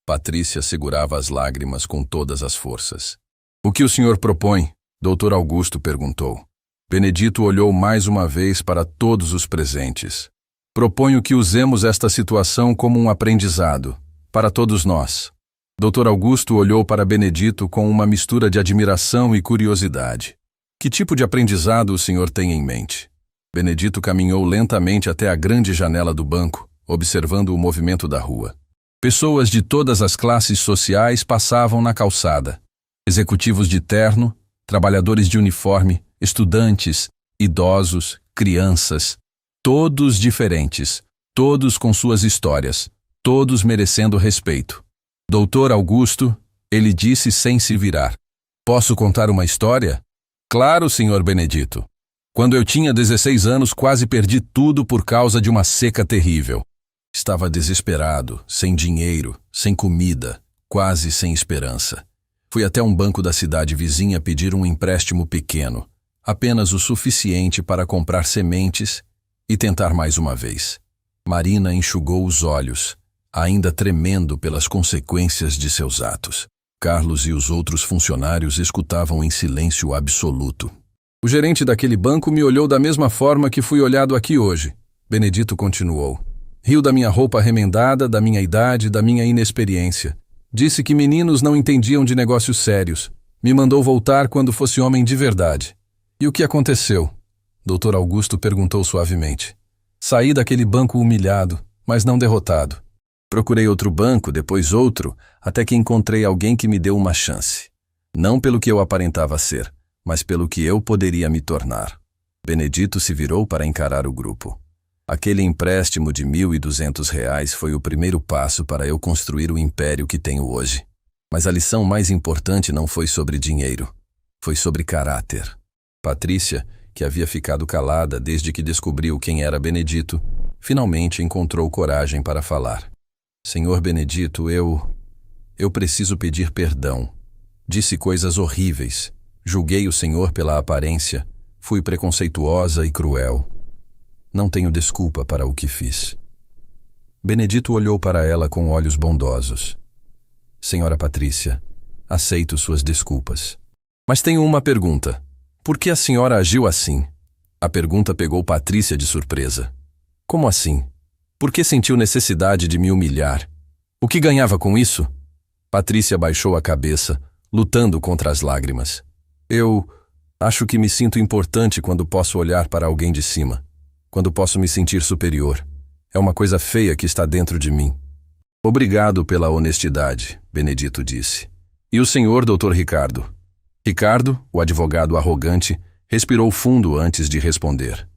Patrícia segurava as lágrimas com todas as forças. O que o senhor propõe? Dr. Augusto perguntou. Benedito olhou mais uma vez para todos os presentes. Proponho que usemos esta situação como um aprendizado, para todos nós. Dr. Augusto olhou para Benedito com uma mistura de admiração e curiosidade. Que tipo de aprendizado o senhor tem em mente? Benedito caminhou lentamente até a grande janela do banco, observando o movimento da rua. Pessoas de todas as classes sociais passavam na calçada. Executivos de terno, trabalhadores de uniforme, estudantes, idosos, crianças, todos diferentes, todos com suas histórias, todos merecendo respeito. Doutor Augusto, ele disse sem se virar. Posso contar uma história? Claro, senhor Benedito. Quando eu tinha 16 anos, quase perdi tudo por causa de uma seca terrível. Estava desesperado, sem dinheiro, sem comida, quase sem esperança. Fui até um banco da cidade vizinha pedir um empréstimo pequeno, apenas o suficiente para comprar sementes e tentar mais uma vez. Marina enxugou os olhos, ainda tremendo pelas consequências de seus atos. Carlos e os outros funcionários escutavam em silêncio absoluto. O gerente daquele banco me olhou da mesma forma que fui olhado aqui hoje. Benedito continuou. Riu da minha roupa remendada, da minha idade, da minha inexperiência. Disse que meninos não entendiam de negócios sérios. Me mandou voltar quando fosse homem de verdade. E o que aconteceu? Dr. Augusto perguntou suavemente. Saí daquele banco humilhado, mas não derrotado. Procurei outro banco, depois outro, até que encontrei alguém que me deu uma chance. Não pelo que eu aparentava ser, mas pelo que eu poderia me tornar. Benedito se virou para encarar o grupo. Aquele empréstimo de R$ 1.200 foi o primeiro passo para eu construir o império que tenho hoje. Mas a lição mais importante não foi sobre dinheiro. Foi sobre caráter. Patrícia, que havia ficado calada desde que descobriu quem era Benedito, finalmente encontrou coragem para falar. Senhor Benedito, eu preciso pedir perdão. Disse coisas horríveis. Julguei o senhor pela aparência. Fui preconceituosa e cruel. Não tenho desculpa para o que fiz. Benedito olhou para ela com olhos bondosos. Senhora Patrícia, aceito suas desculpas. Mas tenho uma pergunta. Por que a senhora agiu assim? A pergunta pegou Patrícia de surpresa. Como assim? Por que sentiu necessidade de me humilhar? O que ganhava com isso? Patrícia baixou a cabeça, lutando contra as lágrimas. Eu acho que me sinto importante quando posso olhar para alguém de cima. Quando posso me sentir superior. É uma coisa feia que está dentro de mim. Obrigado pela honestidade, Benedito disse. E o senhor, Dr. Ricardo? Ricardo, o advogado arrogante, respirou fundo antes de responder.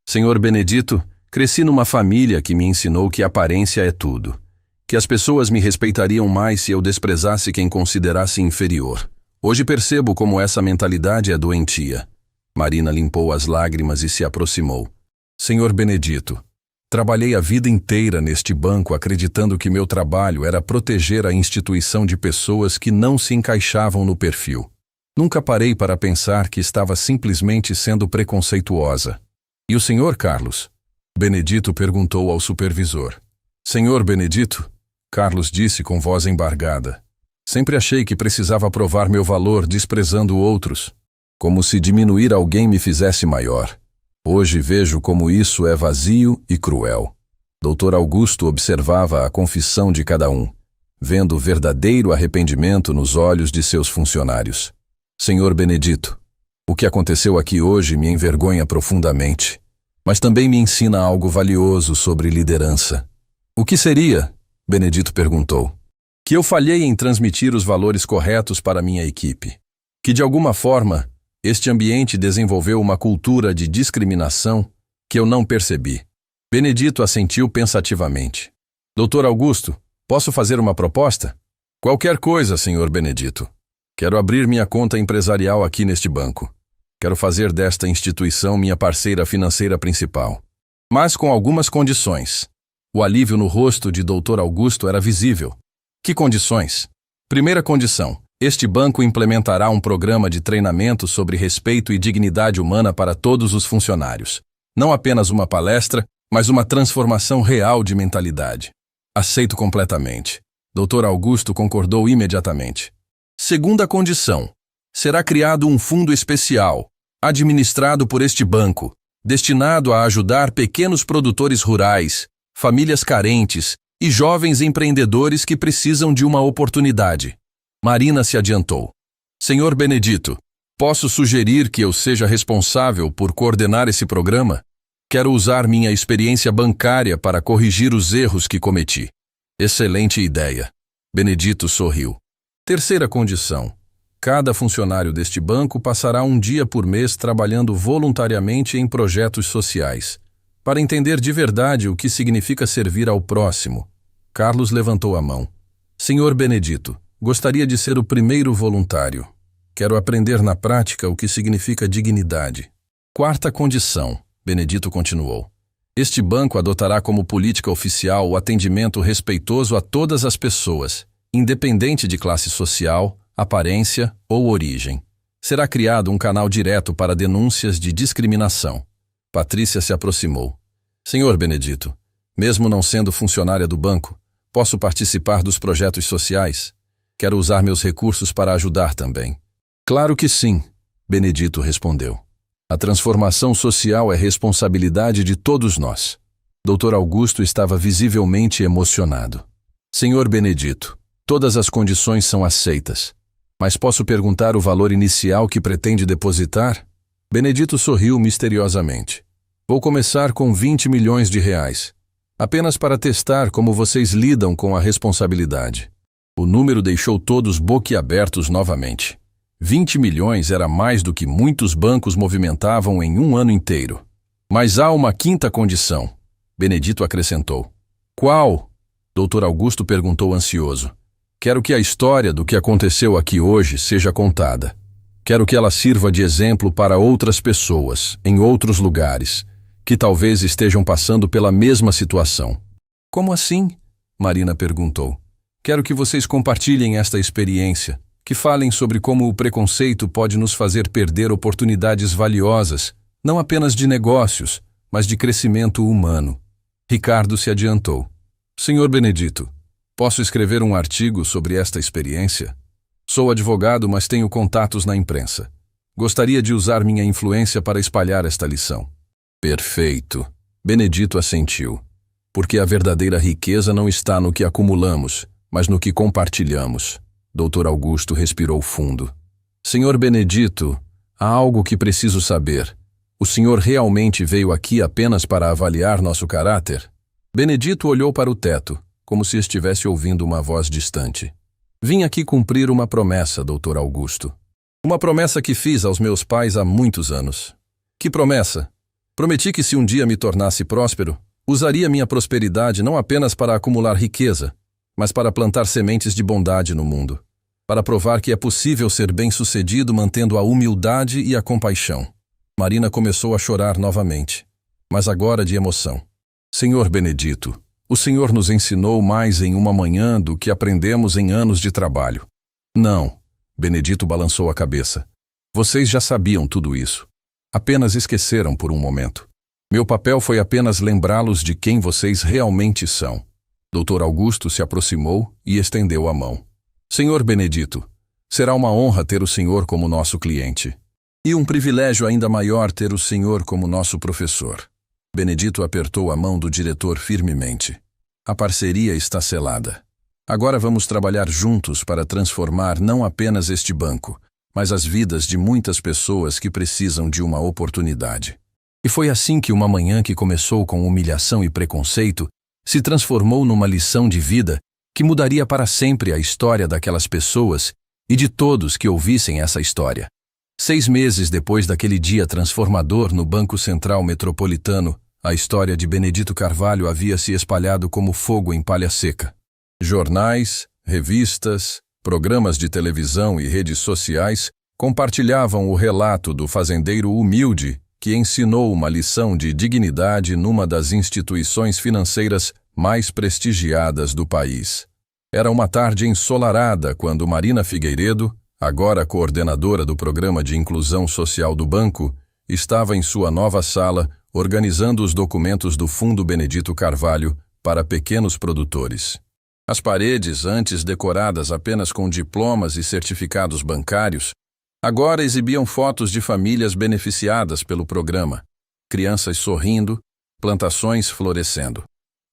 Senhor Benedito, cresci numa família que me ensinou que aparência é tudo. Que as pessoas me respeitariam mais se eu desprezasse quem considerasse inferior. Hoje percebo como essa mentalidade é doentia. Marina limpou as lágrimas e se aproximou. Senhor Benedito, trabalhei a vida inteira neste banco acreditando que meu trabalho era proteger a instituição de pessoas que não se encaixavam no perfil. Nunca parei para pensar que estava simplesmente sendo preconceituosa. E o senhor, Carlos? Benedito perguntou ao supervisor. Senhor Benedito? Carlos disse com voz embargada. Sempre achei que precisava provar meu valor desprezando outros. Como se diminuir alguém me fizesse maior. Hoje vejo como isso é vazio e cruel. Dr. Augusto observava a confissão de cada um, vendo o verdadeiro arrependimento nos olhos de seus funcionários. Senhor Benedito, o que aconteceu aqui hoje me envergonha profundamente, mas também me ensina algo valioso sobre liderança. O que seria? Benedito perguntou. Que eu falhei em transmitir os valores corretos para minha equipe. Que de alguma forma, este ambiente desenvolveu uma cultura de discriminação que eu não percebi. Benedito assentiu pensativamente. Doutor Augusto, posso fazer uma proposta? Qualquer coisa, senhor Benedito. Quero abrir minha conta empresarial aqui neste banco. Quero fazer desta instituição minha parceira financeira principal. Mas com algumas condições. O alívio no rosto de Dr. Augusto era visível. Que condições? Primeira condição. Este banco implementará um programa de treinamento sobre respeito e dignidade humana para todos os funcionários. Não apenas uma palestra, mas uma transformação real de mentalidade. Aceito completamente. Dr. Augusto concordou imediatamente. Segunda condição. Será criado um fundo especial, administrado por este banco, destinado a ajudar pequenos produtores rurais, famílias carentes e jovens empreendedores que precisam de uma oportunidade. Marina se adiantou. Senhor Benedito, posso sugerir que eu seja responsável por coordenar esse programa? Quero usar minha experiência bancária para corrigir os erros que cometi. Excelente ideia. Benedito sorriu. Terceira condição. Cada funcionário deste banco passará um dia por mês trabalhando voluntariamente em projetos sociais, para entender de verdade o que significa servir ao próximo. Carlos levantou a mão. Senhor Benedito, gostaria de ser o primeiro voluntário. Quero aprender na prática o que significa dignidade. Quarta condição, Benedito continuou. Este banco adotará como política oficial o atendimento respeitoso a todas as pessoas, independente de classe social, aparência ou origem. Será criado um canal direto para denúncias de discriminação. Patrícia se aproximou. Senhor Benedito, mesmo não sendo funcionária do banco, posso participar dos projetos sociais? Quero usar meus recursos para ajudar também. Claro que sim, Benedito respondeu. A transformação social é responsabilidade de todos nós. Dr. Augusto estava visivelmente emocionado. Senhor Benedito, todas as condições são aceitas. Mas posso perguntar o valor inicial que pretende depositar? Benedito sorriu misteriosamente. Vou começar com 20 milhões de reais. Apenas para testar como vocês lidam com a responsabilidade. O número deixou todos boquiabertos novamente. 20 milhões era mais do que muitos bancos movimentavam em um ano inteiro. Mas há uma quinta condição, Benedito acrescentou. Qual? Dr. Augusto perguntou ansioso. Quero que a história do que aconteceu aqui hoje seja contada. Quero que ela sirva de exemplo para outras pessoas, em outros lugares, que talvez estejam passando pela mesma situação. Como assim? Marina perguntou. Quero que vocês compartilhem esta experiência, que falem sobre como o preconceito pode nos fazer perder oportunidades valiosas, não apenas de negócios, mas de crescimento humano. Ricardo se adiantou. Senhor Benedito, posso escrever um artigo sobre esta experiência? Sou advogado, mas tenho contatos na imprensa. Gostaria de usar minha influência para espalhar esta lição. Perfeito. Benedito assentiu. Porque a verdadeira riqueza não está no que acumulamos, mas no que compartilhamos. Dr. Augusto respirou fundo. Senhor Benedito, há algo que preciso saber. O senhor realmente veio aqui apenas para avaliar nosso caráter? Benedito olhou para o teto, como se estivesse ouvindo uma voz distante. Vim aqui cumprir uma promessa, Dr. Augusto. Uma promessa que fiz aos meus pais há muitos anos. Que promessa? Prometi que se um dia me tornasse próspero, usaria minha prosperidade não apenas para acumular riqueza, mas para plantar sementes de bondade no mundo. Para provar que é possível ser bem-sucedido mantendo a humildade e a compaixão. Marina começou a chorar novamente, mas agora de emoção. Senhor Benedito, o Senhor nos ensinou mais em uma manhã do que aprendemos em anos de trabalho. Não, Benedito balançou a cabeça. Vocês já sabiam tudo isso. Apenas esqueceram por um momento. Meu papel foi apenas lembrá-los de quem vocês realmente são. Dr. Augusto se aproximou e estendeu a mão. Senhor Benedito, será uma honra ter o senhor como nosso cliente. E um privilégio ainda maior ter o senhor como nosso professor. Benedito apertou a mão do diretor firmemente. A parceria está selada. Agora vamos trabalhar juntos para transformar não apenas este banco, mas as vidas de muitas pessoas que precisam de uma oportunidade. E foi assim que uma manhã que começou com humilhação e preconceito se transformou numa lição de vida que mudaria para sempre a história daquelas pessoas e de todos que ouvissem essa história. 6 meses depois daquele dia transformador no Banco Central Metropolitano, a história de Benedito Carvalho havia se espalhado como fogo em palha seca. Jornais, revistas, programas de televisão e redes sociais compartilhavam o relato do fazendeiro humilde que ensinou uma lição de dignidade numa das instituições financeiras mais prestigiadas do país. Era uma tarde ensolarada quando Marina Figueiredo, agora coordenadora do Programa de Inclusão Social do banco, estava em sua nova sala organizando os documentos do Fundo Benedito Carvalho para pequenos produtores. As paredes, antes decoradas apenas com diplomas e certificados bancários, agora exibiam fotos de famílias beneficiadas pelo programa, crianças sorrindo, plantações florescendo.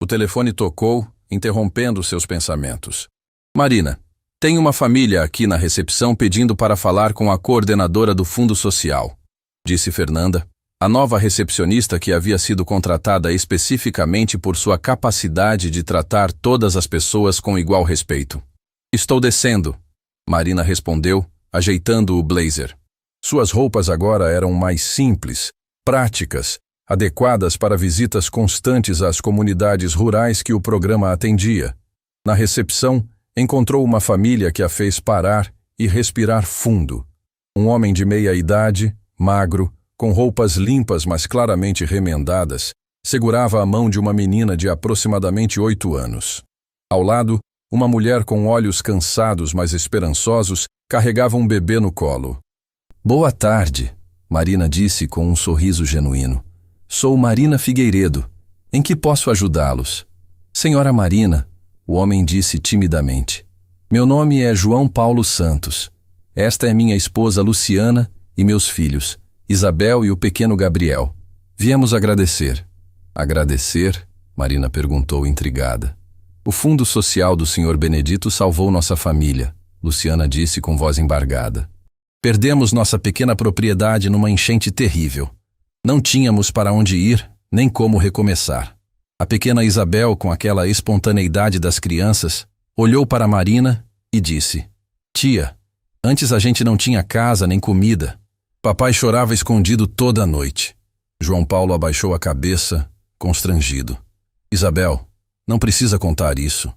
O telefone tocou, interrompendo seus pensamentos. Marina, tem uma família aqui na recepção pedindo para falar com a coordenadora do Fundo Social, disse Fernanda, a nova recepcionista que havia sido contratada especificamente por sua capacidade de tratar todas as pessoas com igual respeito. Estou descendo, Marina respondeu, ajeitando o blazer. Suas roupas agora eram mais simples, práticas, adequadas para visitas constantes às comunidades rurais que o programa atendia. Na recepção, encontrou uma família que a fez parar e respirar fundo. Um homem de meia idade, magro, com roupas limpas mas claramente remendadas, segurava a mão de uma menina de aproximadamente 8 anos. Ao lado, uma mulher com olhos cansados mas esperançosos carregava um bebê no colo. Boa tarde, Marina disse com um sorriso genuíno. Sou Marina Figueiredo. Em que posso ajudá-los? Senhora Marina, o homem disse timidamente. Meu nome é João Paulo Santos. Esta é minha esposa Luciana e meus filhos, Isabel e o pequeno Gabriel. Viemos agradecer. Agradecer? Marina perguntou intrigada. O Fundo Social do Sr. Benedito salvou nossa família, Luciana disse com voz embargada. Perdemos nossa pequena propriedade numa enchente terrível. Não tínhamos para onde ir, nem como recomeçar. A pequena Isabel, com aquela espontaneidade das crianças, olhou para Marina e disse: Tia, antes a gente não tinha casa nem comida. Papai chorava escondido toda a noite. João Paulo abaixou a cabeça, constrangido. Isabel, não precisa contar isso.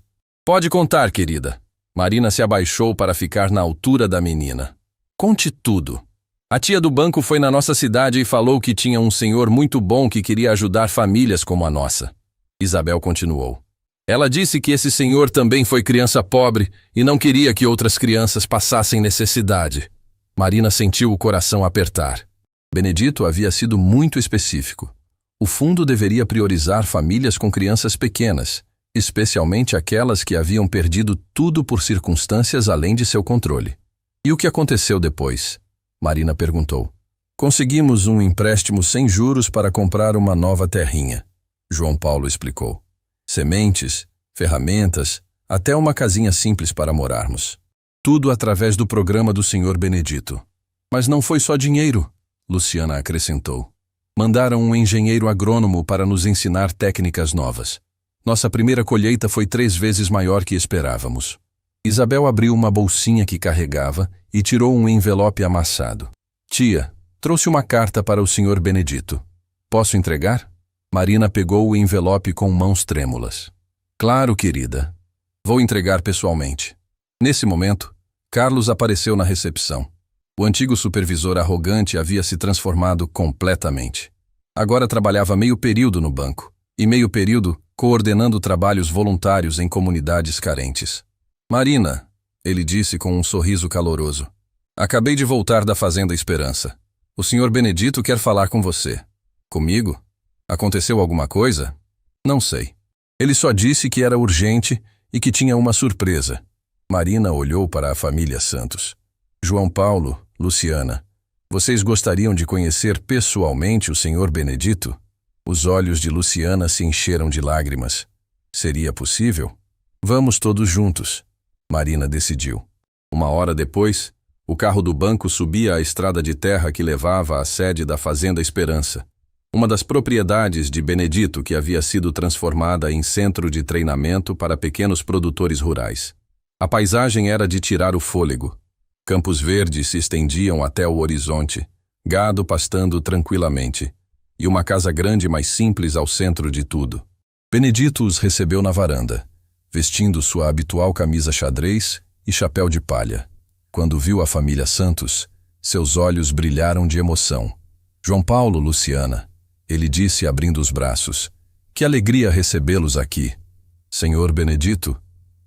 Pode contar, querida. Marina se abaixou para ficar na altura da menina. Conte tudo. A tia do banco foi na nossa cidade e falou que tinha um senhor muito bom que queria ajudar famílias como a nossa. Isabel continuou. Ela disse que esse senhor também foi criança pobre e não queria que outras crianças passassem necessidade. Marina sentiu o coração apertar. Benedito havia sido muito específico. O fundo deveria priorizar famílias com crianças pequenas, especialmente aquelas que haviam perdido tudo por circunstâncias além de seu controle. E o que aconteceu depois? Marina perguntou. Conseguimos um empréstimo sem juros para comprar uma nova terrinha. João Paulo explicou. Sementes, ferramentas, até uma casinha simples para morarmos. Tudo através do programa do Sr. Benedito. Mas não foi só dinheiro, Luciana acrescentou. Mandaram um engenheiro agrônomo para nos ensinar técnicas novas. Nossa primeira colheita foi 3 vezes maior que esperávamos. Isabel abriu uma bolsinha que carregava e tirou um envelope amassado. Tia, trouxe uma carta para o Sr. Benedito. Posso entregar? Marina pegou o envelope com mãos trêmulas. Claro, querida. Vou entregar pessoalmente. Nesse momento, Carlos apareceu na recepção. O antigo supervisor arrogante havia se transformado completamente. Agora trabalhava meio período no banco, e meio período coordenando trabalhos voluntários em comunidades carentes. Marina, ele disse com um sorriso caloroso. Acabei de voltar da Fazenda Esperança. O Sr. Benedito quer falar com você. Comigo? Aconteceu alguma coisa? Não sei. Ele só disse que era urgente e que tinha uma surpresa. Marina olhou para a família Santos. João Paulo, Luciana, vocês gostariam de conhecer pessoalmente o Sr. Benedito? Os olhos de Luciana se encheram de lágrimas. Seria possível? Vamos todos juntos. Marina decidiu. Uma hora depois, o carro do banco subia a estrada de terra que levava à sede da Fazenda Esperança, uma das propriedades de Benedito que havia sido transformada em centro de treinamento para pequenos produtores rurais. A paisagem era de tirar o fôlego. Campos verdes se estendiam até o horizonte, gado pastando tranquilamente, e uma casa grande mais simples ao centro de tudo. Benedito os recebeu na varanda, vestindo sua habitual camisa xadrez e chapéu de palha. Quando viu a família Santos, seus olhos brilharam de emoção. João Paulo, Luciana, ele disse abrindo os braços. Que alegria recebê-los aqui. Senhor Benedito,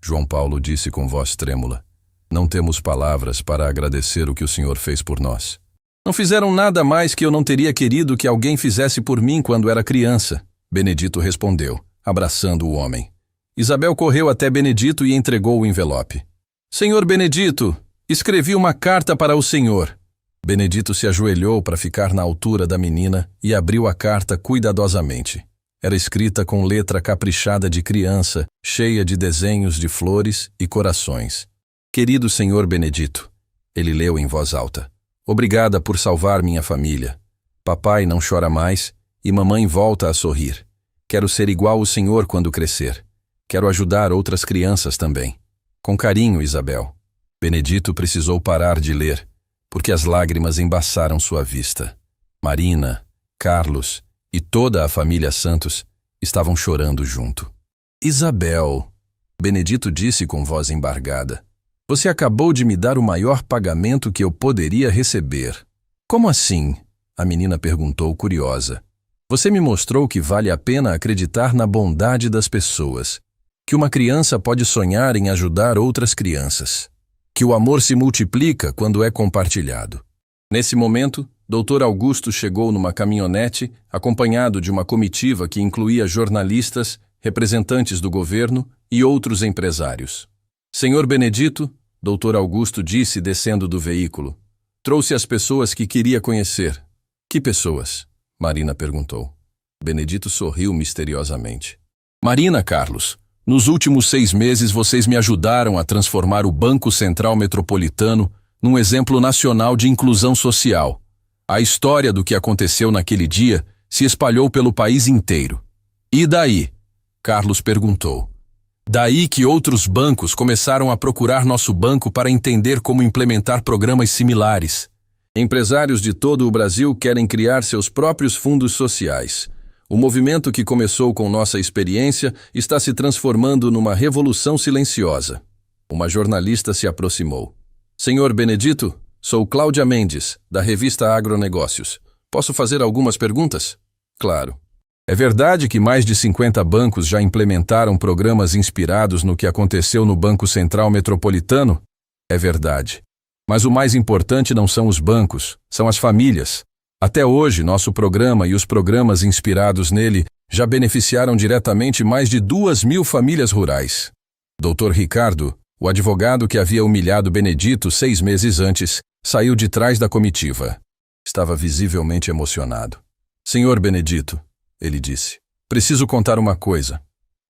João Paulo disse com voz trêmula. Não temos palavras para agradecer o que o senhor fez por nós. Não fizeram nada mais que eu não teria querido que alguém fizesse por mim quando era criança, Benedito respondeu, abraçando o homem. Isabel correu até Benedito e entregou o envelope. Senhor Benedito, escrevi uma carta para o senhor. Benedito se ajoelhou para ficar na altura da menina e abriu a carta cuidadosamente. Era escrita com letra caprichada de criança, cheia de desenhos de flores e corações. Querido senhor Benedito, ele leu em voz alta. Obrigada por salvar minha família. Papai não chora mais e mamãe volta a sorrir. Quero ser igual ao senhor quando crescer. Quero ajudar outras crianças também. Com carinho, Isabel. Benedito precisou parar de ler, porque as lágrimas embaçaram sua vista. Marina, Carlos e toda a família Santos estavam chorando junto. Isabel, Benedito disse com voz embargada, você acabou de me dar o maior pagamento que eu poderia receber. Como assim? A menina perguntou curiosa. Você me mostrou que vale a pena acreditar na bondade das pessoas, que uma criança pode sonhar em ajudar outras crianças, que o amor se multiplica quando é compartilhado. Nesse momento, Dr. Augusto chegou numa caminhonete, acompanhado de uma comitiva que incluía jornalistas, representantes do governo e outros empresários. Senhor Benedito, Dr. Augusto disse descendo do veículo, trouxe as pessoas que queria conhecer. Que pessoas? Marina perguntou. Benedito sorriu misteriosamente. Marina, Carlos, nos últimos 6 meses vocês me ajudaram a transformar o Banco Central Metropolitano num exemplo nacional de inclusão social. A história do que aconteceu naquele dia se espalhou pelo país inteiro. E daí? Carlos perguntou. Daí que outros bancos começaram a procurar nosso banco para entender como implementar programas similares. Empresários de todo o Brasil querem criar seus próprios fundos sociais. O movimento que começou com nossa experiência está se transformando numa revolução silenciosa. Uma jornalista se aproximou. Senhor Benedito, sou Cláudia Mendes, da revista Agronegócios. Posso fazer algumas perguntas? Claro. É verdade que mais de 50 bancos já implementaram programas inspirados no que aconteceu no Banco Central Metropolitano? É verdade. Mas o mais importante não são os bancos, são as famílias. Até hoje, nosso programa e os programas inspirados nele já beneficiaram diretamente mais de 2.000 famílias rurais. Dr. Ricardo, o advogado que havia humilhado Benedito 6 meses antes, saiu de trás da comitiva. Estava visivelmente emocionado. Senhor Benedito, ele disse, preciso contar uma coisa.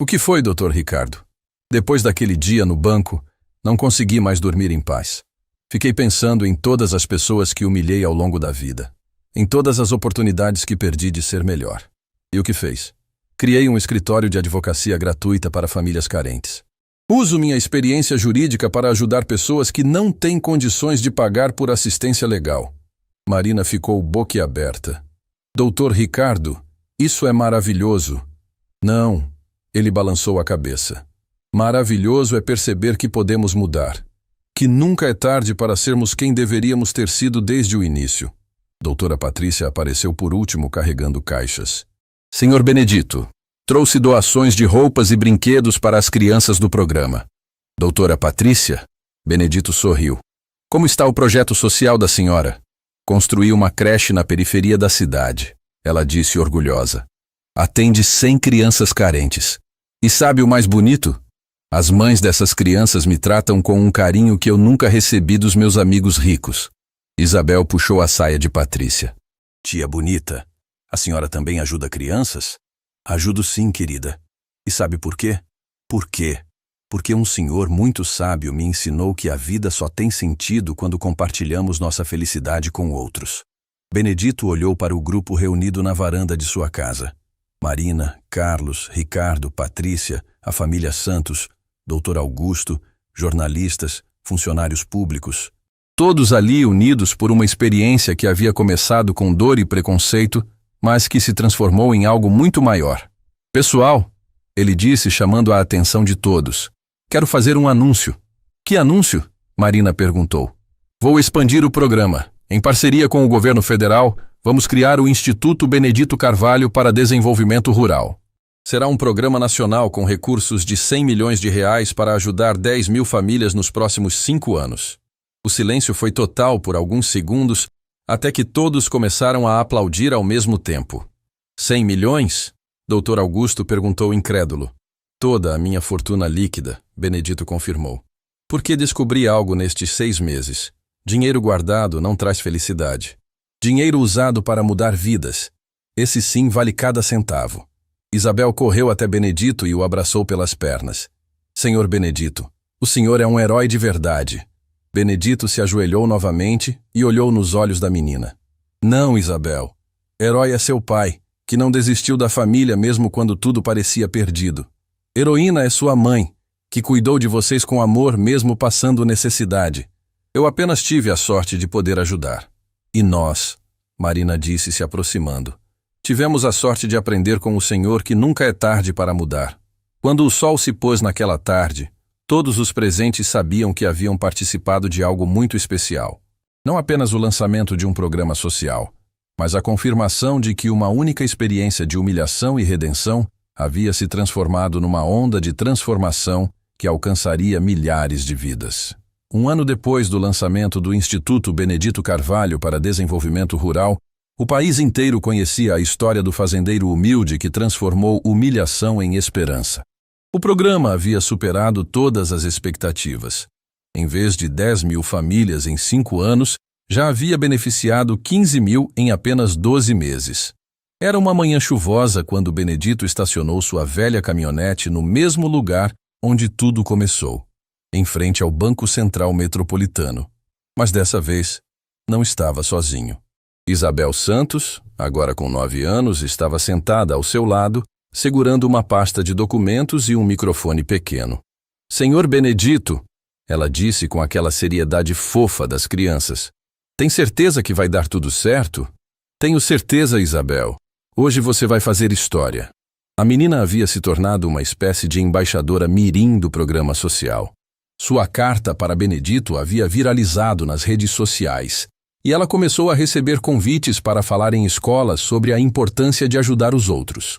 O que foi, Dr. Ricardo? Depois daquele dia no banco, não consegui mais dormir em paz. Fiquei pensando em todas as pessoas que humilhei ao longo da vida. Em todas as oportunidades que perdi de ser melhor. E o que fez? Criei um escritório de advocacia gratuita para famílias carentes. Uso minha experiência jurídica para ajudar pessoas que não têm condições de pagar por assistência legal. Marina ficou boquiaberta. Doutor Ricardo, isso é maravilhoso. Não, ele balançou a cabeça. Maravilhoso é perceber que podemos mudar. Que nunca é tarde para sermos quem deveríamos ter sido desde o início. Doutora Patrícia apareceu por último carregando caixas. Senhor Benedito, trouxe doações de roupas e brinquedos para as crianças do programa. Doutora Patrícia? Benedito sorriu. Como está o projeto social da senhora? Construí uma creche na periferia da cidade, ela disse orgulhosa. Atende 100 crianças carentes. E sabe o mais bonito? As mães dessas crianças me tratam com um carinho que eu nunca recebi dos meus amigos ricos. Isabel puxou a saia de Patrícia. Tia bonita, a senhora também ajuda crianças? Ajudo sim, querida. E sabe por quê? Por quê? Porque um senhor muito sábio me ensinou que a vida só tem sentido quando compartilhamos nossa felicidade com outros. Benedito olhou para o grupo reunido na varanda de sua casa. Marina, Carlos, Ricardo, Patrícia, a família Santos, Dr. Augusto, jornalistas, funcionários públicos. Todos ali unidos por uma experiência que havia começado com dor e preconceito, mas que se transformou em algo muito maior. Pessoal, ele disse chamando a atenção de todos. Quero fazer um anúncio. Que anúncio? Marina perguntou. Vou expandir o programa. Em parceria com o governo federal, vamos criar o Instituto Benedito Carvalho para Desenvolvimento Rural. Será um programa nacional com recursos de R$100 milhões para ajudar 10 mil famílias nos próximos 5 anos. O silêncio foi total por alguns segundos, até que todos começaram a aplaudir ao mesmo tempo. 100 milhões? Dr. Augusto perguntou incrédulo. Toda a minha fortuna líquida, Benedito confirmou. Porque descobri algo nestes 6 meses. Dinheiro guardado não traz felicidade. Dinheiro usado para mudar vidas. Esse sim vale cada centavo. Isabel correu até Benedito e o abraçou pelas pernas. Senhor Benedito, o senhor é um herói de verdade. Benedito se ajoelhou novamente e olhou nos olhos da menina. Não, Isabel. Herói é seu pai, que não desistiu da família mesmo quando tudo parecia perdido. Heroína é sua mãe, que cuidou de vocês com amor mesmo passando necessidade. Eu apenas tive a sorte de poder ajudar. E nós, Marina disse se aproximando, tivemos a sorte de aprender com o Senhor que nunca é tarde para mudar. Quando o sol se pôs naquela tarde, todos os presentes sabiam que haviam participado de algo muito especial. Não apenas o lançamento de um programa social, mas a confirmação de que uma única experiência de humilhação e redenção havia se transformado numa onda de transformação que alcançaria milhares de vidas. Um ano depois do lançamento do Instituto Benedito Carvalho para Desenvolvimento Rural, o país inteiro conhecia a história do fazendeiro humilde que transformou humilhação em esperança. O programa havia superado todas as expectativas. Em vez de 10 mil famílias em 5 anos, já havia beneficiado 15 mil em apenas 12 meses. Era uma manhã chuvosa quando Benedito estacionou sua velha caminhonete no mesmo lugar onde tudo começou, em frente ao Banco Central Metropolitano. Mas dessa vez, não estava sozinho. Isabel Santos, agora com 9 anos, estava sentada ao seu lado, segurando uma pasta de documentos e um microfone pequeno. Senhor Benedito, ela disse com aquela seriedade fofa das crianças. Tem certeza que vai dar tudo certo? Tenho certeza, Isabel. Hoje você vai fazer história. A menina havia se tornado uma espécie de embaixadora mirim do programa social. Sua carta para Benedito havia viralizado nas redes sociais, e ela começou a receber convites para falar em escolas sobre a importância de ajudar os outros.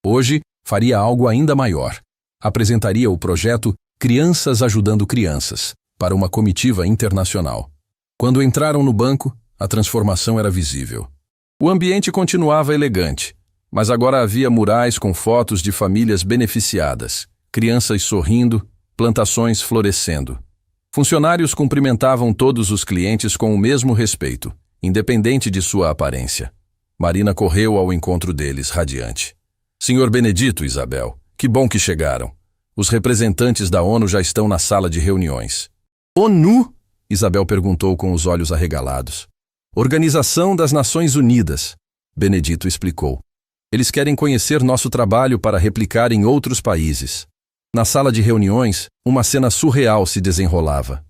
Hoje, faria algo ainda maior. Apresentaria o projeto Crianças Ajudando Crianças, para uma comitiva internacional. Quando entraram no banco, a transformação era visível. O ambiente continuava elegante, mas agora havia murais com fotos de famílias beneficiadas, crianças sorrindo, plantações florescendo. Funcionários cumprimentavam todos os clientes com o mesmo respeito, independente de sua aparência. Marina correu ao encontro deles, radiante. Senhor Benedito, Isabel, que bom que chegaram. Os representantes da ONU já estão na sala de reuniões. ONU? Isabel perguntou com os olhos arregalados. Organização das Nações Unidas, Benedito explicou. Eles querem conhecer nosso trabalho para replicar em outros países. Na sala de reuniões, uma cena surreal se desenrolava.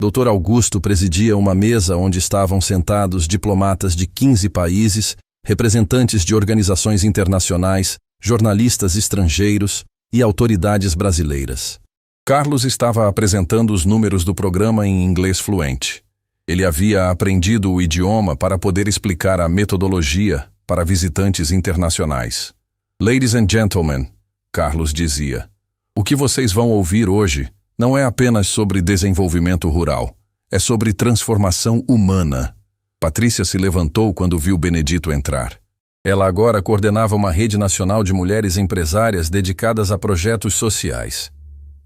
Dr. Augusto presidia uma mesa onde estavam sentados diplomatas de 15 países, representantes de organizações internacionais, jornalistas estrangeiros e autoridades brasileiras. Carlos estava apresentando os números do programa em inglês fluente. Ele havia aprendido o idioma para poder explicar a metodologia para visitantes internacionais. Ladies and gentlemen, Carlos dizia, o que vocês vão ouvir hoje não é apenas sobre desenvolvimento rural, é sobre transformação humana. Patrícia se levantou quando viu Benedito entrar. Ela agora coordenava uma rede nacional de mulheres empresárias dedicadas a projetos sociais.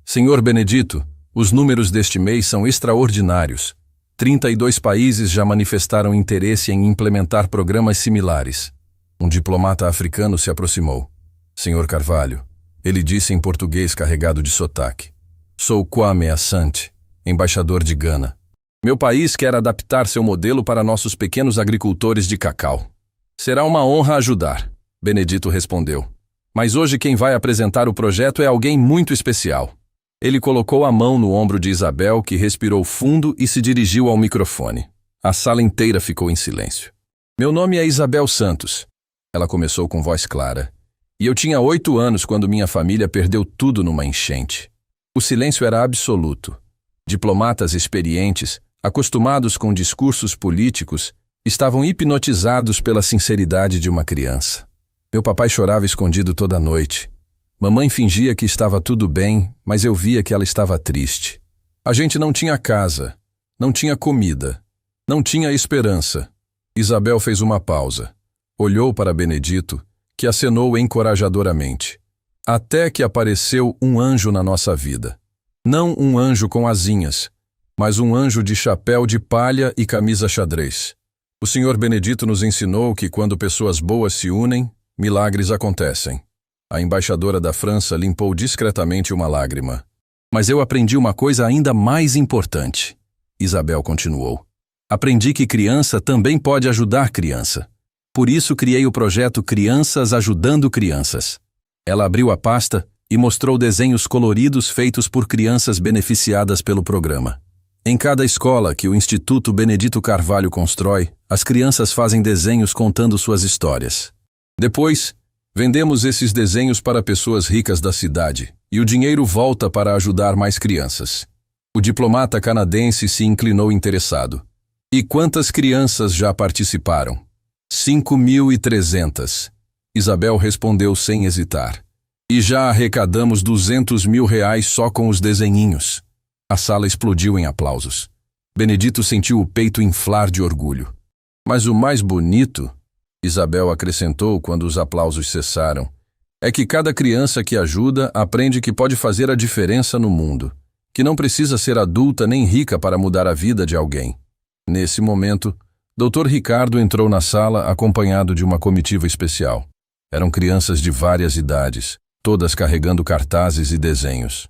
Senhor Benedito, os números deste mês são extraordinários. 32 países já manifestaram interesse em implementar programas similares. Um diplomata africano se aproximou. Senhor Carvalho, ele disse em português carregado de sotaque. Sou Kwame Asante, embaixador de Gana. Meu país quer adaptar seu modelo para nossos pequenos agricultores de cacau. Será uma honra ajudar, Benedito respondeu. Mas hoje quem vai apresentar o projeto é alguém muito especial. Ele colocou a mão no ombro de Isabel, que respirou fundo e se dirigiu ao microfone. A sala inteira ficou em silêncio. Meu nome é Isabel Santos. Ela começou com voz clara. E eu tinha 8 anos quando minha família perdeu tudo numa enchente. O silêncio era absoluto. Diplomatas experientes, acostumados com discursos políticos, estavam hipnotizados pela sinceridade de uma criança. Meu papai chorava escondido toda noite. Mamãe fingia que estava tudo bem, mas eu via que ela estava triste. A gente não tinha casa, não tinha comida, não tinha esperança. Isabel fez uma pausa. Olhou para Benedito, que acenou encorajadoramente. Até que apareceu um anjo na nossa vida. Não um anjo com asinhas, mas um anjo de chapéu de palha e camisa xadrez. O Sr. Benedito nos ensinou que quando pessoas boas se unem, milagres acontecem. A embaixadora da França limpou discretamente uma lágrima. Mas eu aprendi uma coisa ainda mais importante. Isabel continuou. Aprendi que criança também pode ajudar criança. Por isso criei o projeto Crianças Ajudando Crianças. Ela abriu a pasta e mostrou desenhos coloridos feitos por crianças beneficiadas pelo programa. Em cada escola que o Instituto Benedito Carvalho constrói, as crianças fazem desenhos contando suas histórias. Depois, vendemos esses desenhos para pessoas ricas da cidade e o dinheiro volta para ajudar mais crianças. O diplomata canadense se inclinou interessado. E quantas crianças já participaram? 5.300. Isabel respondeu sem hesitar. E já arrecadamos R$200 mil só com os desenhinhos. A sala explodiu em aplausos. Benedito sentiu o peito inflar de orgulho. Mas o mais bonito, Isabel acrescentou quando os aplausos cessaram, é que cada criança que ajuda aprende que pode fazer a diferença no mundo, que não precisa ser adulta nem rica para mudar a vida de alguém. Nesse momento, Dr. Ricardo entrou na sala acompanhado de uma comitiva especial. Eram crianças de várias idades, todas carregando cartazes e desenhos.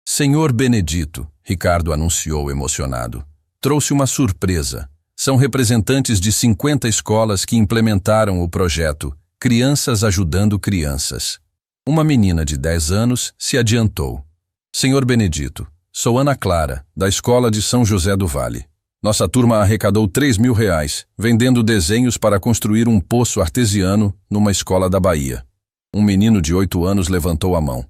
Senhor Benedito, Ricardo anunciou emocionado, trouxe uma surpresa. São representantes de 50 escolas que implementaram o projeto Crianças Ajudando Crianças. Uma menina de 10 anos se adiantou. Senhor Benedito, sou Ana Clara, da Escola de São José do Vale. Nossa turma arrecadou R$3 mil, vendendo desenhos para construir um poço artesiano numa escola da Bahia. Um menino de 8 anos levantou a mão.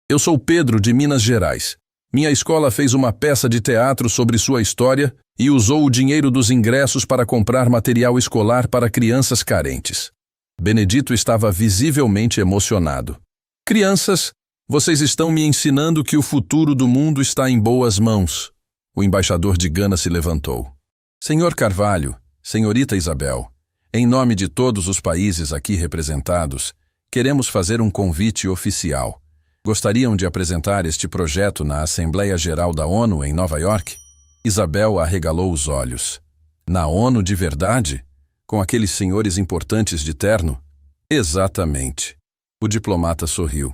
Eu sou Pedro, de Minas Gerais. Minha escola fez uma peça de teatro sobre sua história e usou o dinheiro dos ingressos para comprar material escolar para crianças carentes. Benedito estava visivelmente emocionado. Crianças, vocês estão me ensinando que o futuro do mundo está em boas mãos. O embaixador de Gana se levantou. Senhor Carvalho, senhorita Isabel, em nome de todos os países aqui representados, queremos fazer um convite oficial. Gostariam de apresentar este projeto na Assembleia Geral da ONU em Nova York? Isabel arregalou os olhos. Na ONU de verdade? Com aqueles senhores importantes de terno? Exatamente. O diplomata sorriu,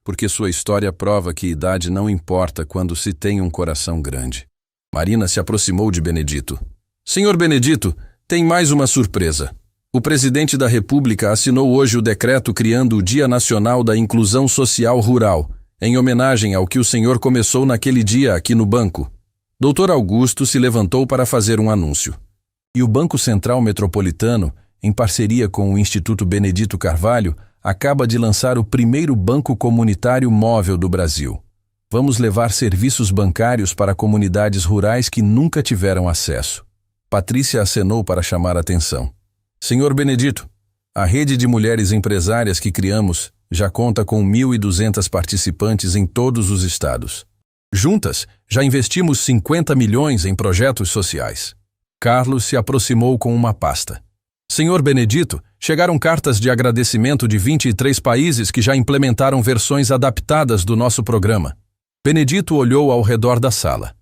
porque sua história prova que idade não importa quando se tem um coração grande. Marina se aproximou de Benedito. Senhor Benedito, tem mais uma surpresa. O presidente da República assinou hoje o decreto criando o Dia Nacional da Inclusão Social Rural, em homenagem ao que o senhor começou naquele dia aqui no banco. Dr. Augusto se levantou para fazer um anúncio. E o Banco Central Metropolitano, em parceria com o Instituto Benedito Carvalho, acaba de lançar o primeiro banco comunitário móvel do Brasil. Vamos levar serviços bancários para comunidades rurais que nunca tiveram acesso. Patrícia acenou para chamar a atenção. Senhor Benedito, a rede de mulheres empresárias que criamos já conta com 1.200 participantes em todos os estados. Juntas, já investimos 50 milhões em projetos sociais. Carlos se aproximou com uma pasta. Senhor Benedito, chegaram cartas de agradecimento de 23 países que já implementaram versões adaptadas do nosso programa. Benedito olhou ao redor da sala.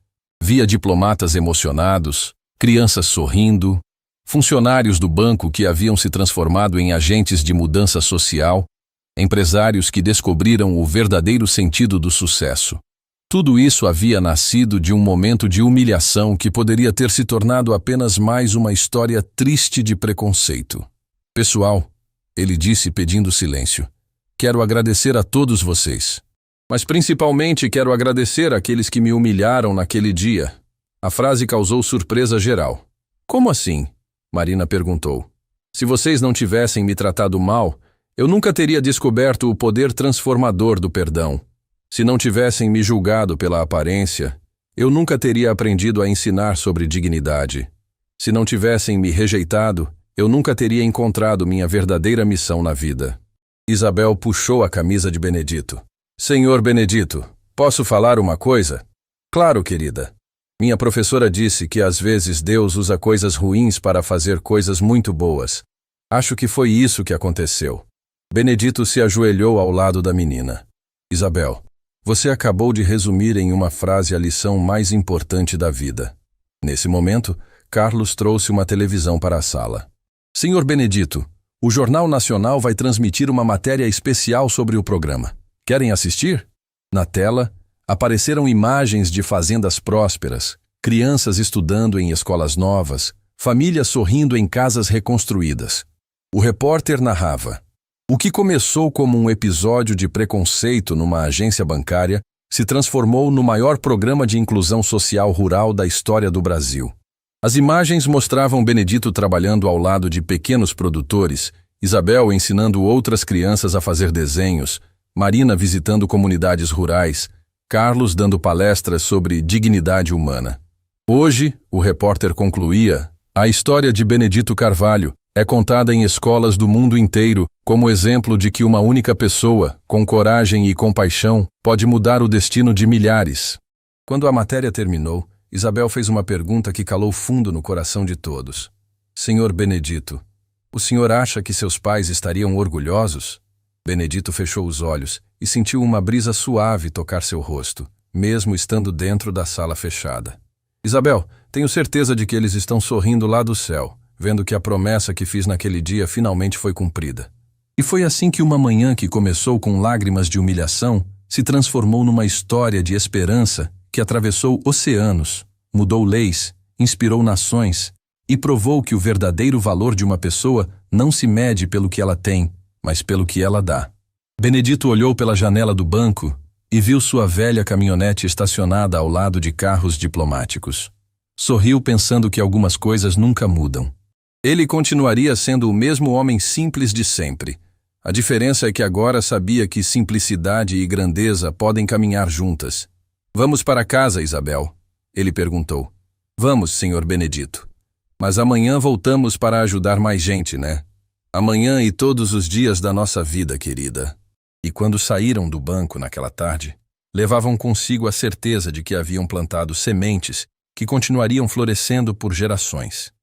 Via diplomatas emocionados, crianças sorrindo, funcionários do banco que haviam se transformado em agentes de mudança social, empresários que descobriram o verdadeiro sentido do sucesso. Tudo isso havia nascido de um momento de humilhação que poderia ter se tornado apenas mais uma história triste de preconceito. Pessoal, ele disse pedindo silêncio, quero agradecer a todos vocês. Mas principalmente quero agradecer àqueles que me humilharam naquele dia. A frase causou surpresa geral. Como assim? Marina perguntou. Se vocês não tivessem me tratado mal, eu nunca teria descoberto o poder transformador do perdão. Se não tivessem me julgado pela aparência, eu nunca teria aprendido a ensinar sobre dignidade. Se não tivessem me rejeitado, eu nunca teria encontrado minha verdadeira missão na vida. Isabel puxou a camisa de Benedito. Senhor Benedito, posso falar uma coisa? Claro, querida. Minha professora disse que às vezes Deus usa coisas ruins para fazer coisas muito boas. Acho que foi isso que aconteceu. Benedito se ajoelhou ao lado da menina. Isabel, você acabou de resumir em uma frase a lição mais importante da vida. Nesse momento, Carlos trouxe uma televisão para a sala. Senhor Benedito, o Jornal Nacional vai transmitir uma matéria especial sobre o programa. Querem assistir? Na tela, apareceram imagens de fazendas prósperas, crianças estudando em escolas novas, famílias sorrindo em casas reconstruídas. O repórter narrava: o que começou como um episódio de preconceito numa agência bancária se transformou no maior programa de inclusão social rural da história do Brasil. As imagens mostravam Benedito trabalhando ao lado de pequenos produtores, Isabel ensinando outras crianças a fazer desenhos, Marina visitando comunidades rurais, Carlos dando palestras sobre dignidade humana. Hoje, o repórter concluía, a história de Benedito Carvalho é contada em escolas do mundo inteiro como exemplo de que uma única pessoa, com coragem e compaixão, pode mudar o destino de milhares. Quando a matéria terminou, Isabel fez uma pergunta que calou fundo no coração de todos. Senhor Benedito, o senhor acha que seus pais estariam orgulhosos? Benedito fechou os olhos e sentiu uma brisa suave tocar seu rosto, mesmo estando dentro da sala fechada. Isabel, tenho certeza de que eles estão sorrindo lá do céu, vendo que a promessa que fiz naquele dia finalmente foi cumprida. E foi assim que uma manhã que começou com lágrimas de humilhação se transformou numa história de esperança que atravessou oceanos, mudou leis, inspirou nações e provou que o verdadeiro valor de uma pessoa não se mede pelo que ela tem, mas pelo que ela dá. Benedito olhou pela janela do banco e viu sua velha caminhonete estacionada ao lado de carros diplomáticos. Sorriu pensando que algumas coisas nunca mudam. Ele continuaria sendo o mesmo homem simples de sempre. A diferença é que agora sabia que simplicidade e grandeza podem caminhar juntas. Vamos para casa, Isabel? Ele perguntou. Vamos, senhor Benedito. Mas amanhã voltamos para ajudar mais gente, né? Amanhã e todos os dias da nossa vida, querida. E quando saíram do banco naquela tarde, levavam consigo a certeza de que haviam plantado sementes que continuariam florescendo por gerações.